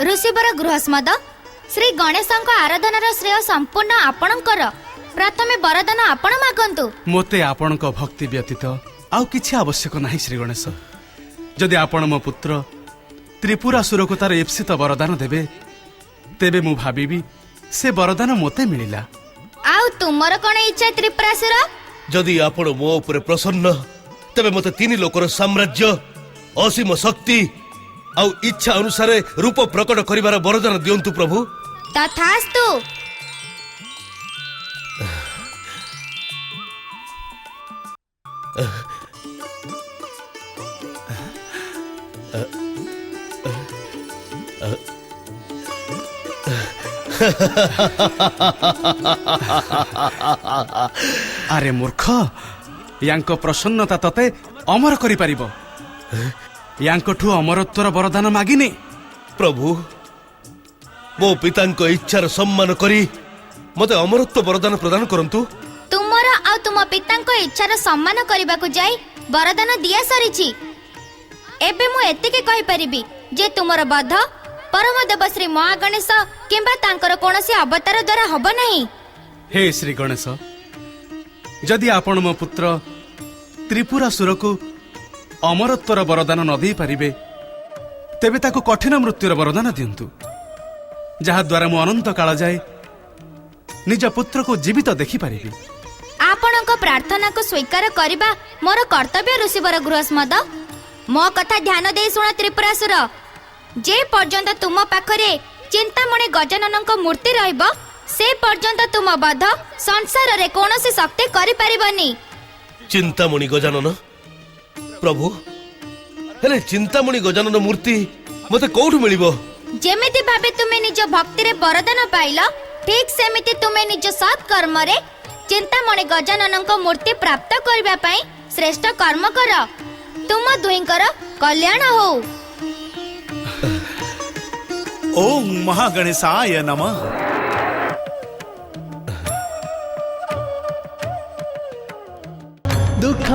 ऋषिवर गृहस्मद, श्री गणेशଙ୍କ आराधनार श्रेय संपूर्ण आपणकर। प्रथमे वरदान आपण मागंतु। मोते आपणक भक्ति व्यतीत आउ किछि आवश्यक नाही श्री गणेश। जदि आपण मो पुत्र त्रिपुरासुर को तार ईप्सित वरदान देबे तेबे मु भाबिबी से वरदान मोते मिलिला। आउ तुमर कोन इच्छा त्रिपुरासुर? जदि आपण मो उपरे प्रसन्न तबे मते तीन लोकर साम्राज्य, असीम शक्ति आउ इच्छा अनुसार रूप प्रकट करिवार वरदान दियंतु प्रभु। तथास्तु। अरे मूर्ख, यांक प्रसन्नता तते अमर करि परिबो। यांकठू अमरत्वर वरदान मागिनी प्रभु। मो पितांक इच्छार सम्मान करी मते अमरत्व वरदान प्रदान करंतु। तुमर आ तुम पितांक इच्छार सम्मान करबाकू जाई वरदान दिया सरीची। एबे मु एतिके कहि परिबी जे तुमर बध परमदेव श्री महागणेश किंबा तांकर कोनोसी अवतार द्वारा हब नहीं। हे श्री गणेश, जदि आपण मो पुत्र त्रिपुरासुर को ଅମରତ୍ୱର ବରଦାନ ନ ଦେଇପାରିବେ ତେବେ ତାକୁ କଠିନ ମୃତ୍ୟୁର ବରଦାନ ଦିଅନ୍ତୁ, ଯାହାଦ୍ୱାରା ମୁଁ ଅନନ୍ତ କାଳ ଯାଏ ନିଜ ପୁତ୍ରକୁ ଜୀବିତ ଦେଖିପାରିବି। ଆପଣଙ୍କ ପ୍ରାର୍ଥନାକୁ ସ୍ୱୀକାର କରିବା ମୋର କର୍ତ୍ତବ୍ୟ ଋଷିବର ଗୃହସ୍ମଦ। ମୋ କଥା ଧ୍ୟାନ ଦେଇ ଶୁଣ ତ୍ରିପୁରାସୁର। ଯେ ପର୍ଯ୍ୟନ୍ତ ତୁମ ପାଖରେ ଚିନ୍ତାମଣି ଗଜାନନଙ୍କ ମୂର୍ତ୍ତି ରହିବ ସେ ପର୍ଯ୍ୟନ୍ତ ତୁମ ବଧ ସଂସାରରେ କୌଣସି ଶକ୍ତି କରିପାରିବନି। ଚିନ୍ତାମଣି ଗଜାନନ ପ୍ରଭୁ, ହେଲେ ଚିନ୍ତାମଣି ଗଜାନନ ମୂର୍ତ୍ତି ମତେ କୋଉଠୁ ମିଳିବ? ଯେମିତି ଭାବେ ତୁମେ ନିଜ ଭକ୍ତିରେ ବରଦାନ ପାଇଲ ଠିକ୍ ସେମିତି ତୁମେ ନିଜ ସତ୍ କର୍ମରେ ଚିନ୍ତାମଣି ଗଜାନନଙ୍କ ମୂର୍ତ୍ତି ପ୍ରାପ୍ତ କରିବା ପାଇଁ ଶ୍ରେଷ୍ଠ କର୍ମ କର। ତୁମ ଦୁହିଁଙ୍କର କଲ୍ୟାଣ ହଉ। ଓಂ ମହାଗଣେଶାୟ ନମଃ। ଦୁଃଖ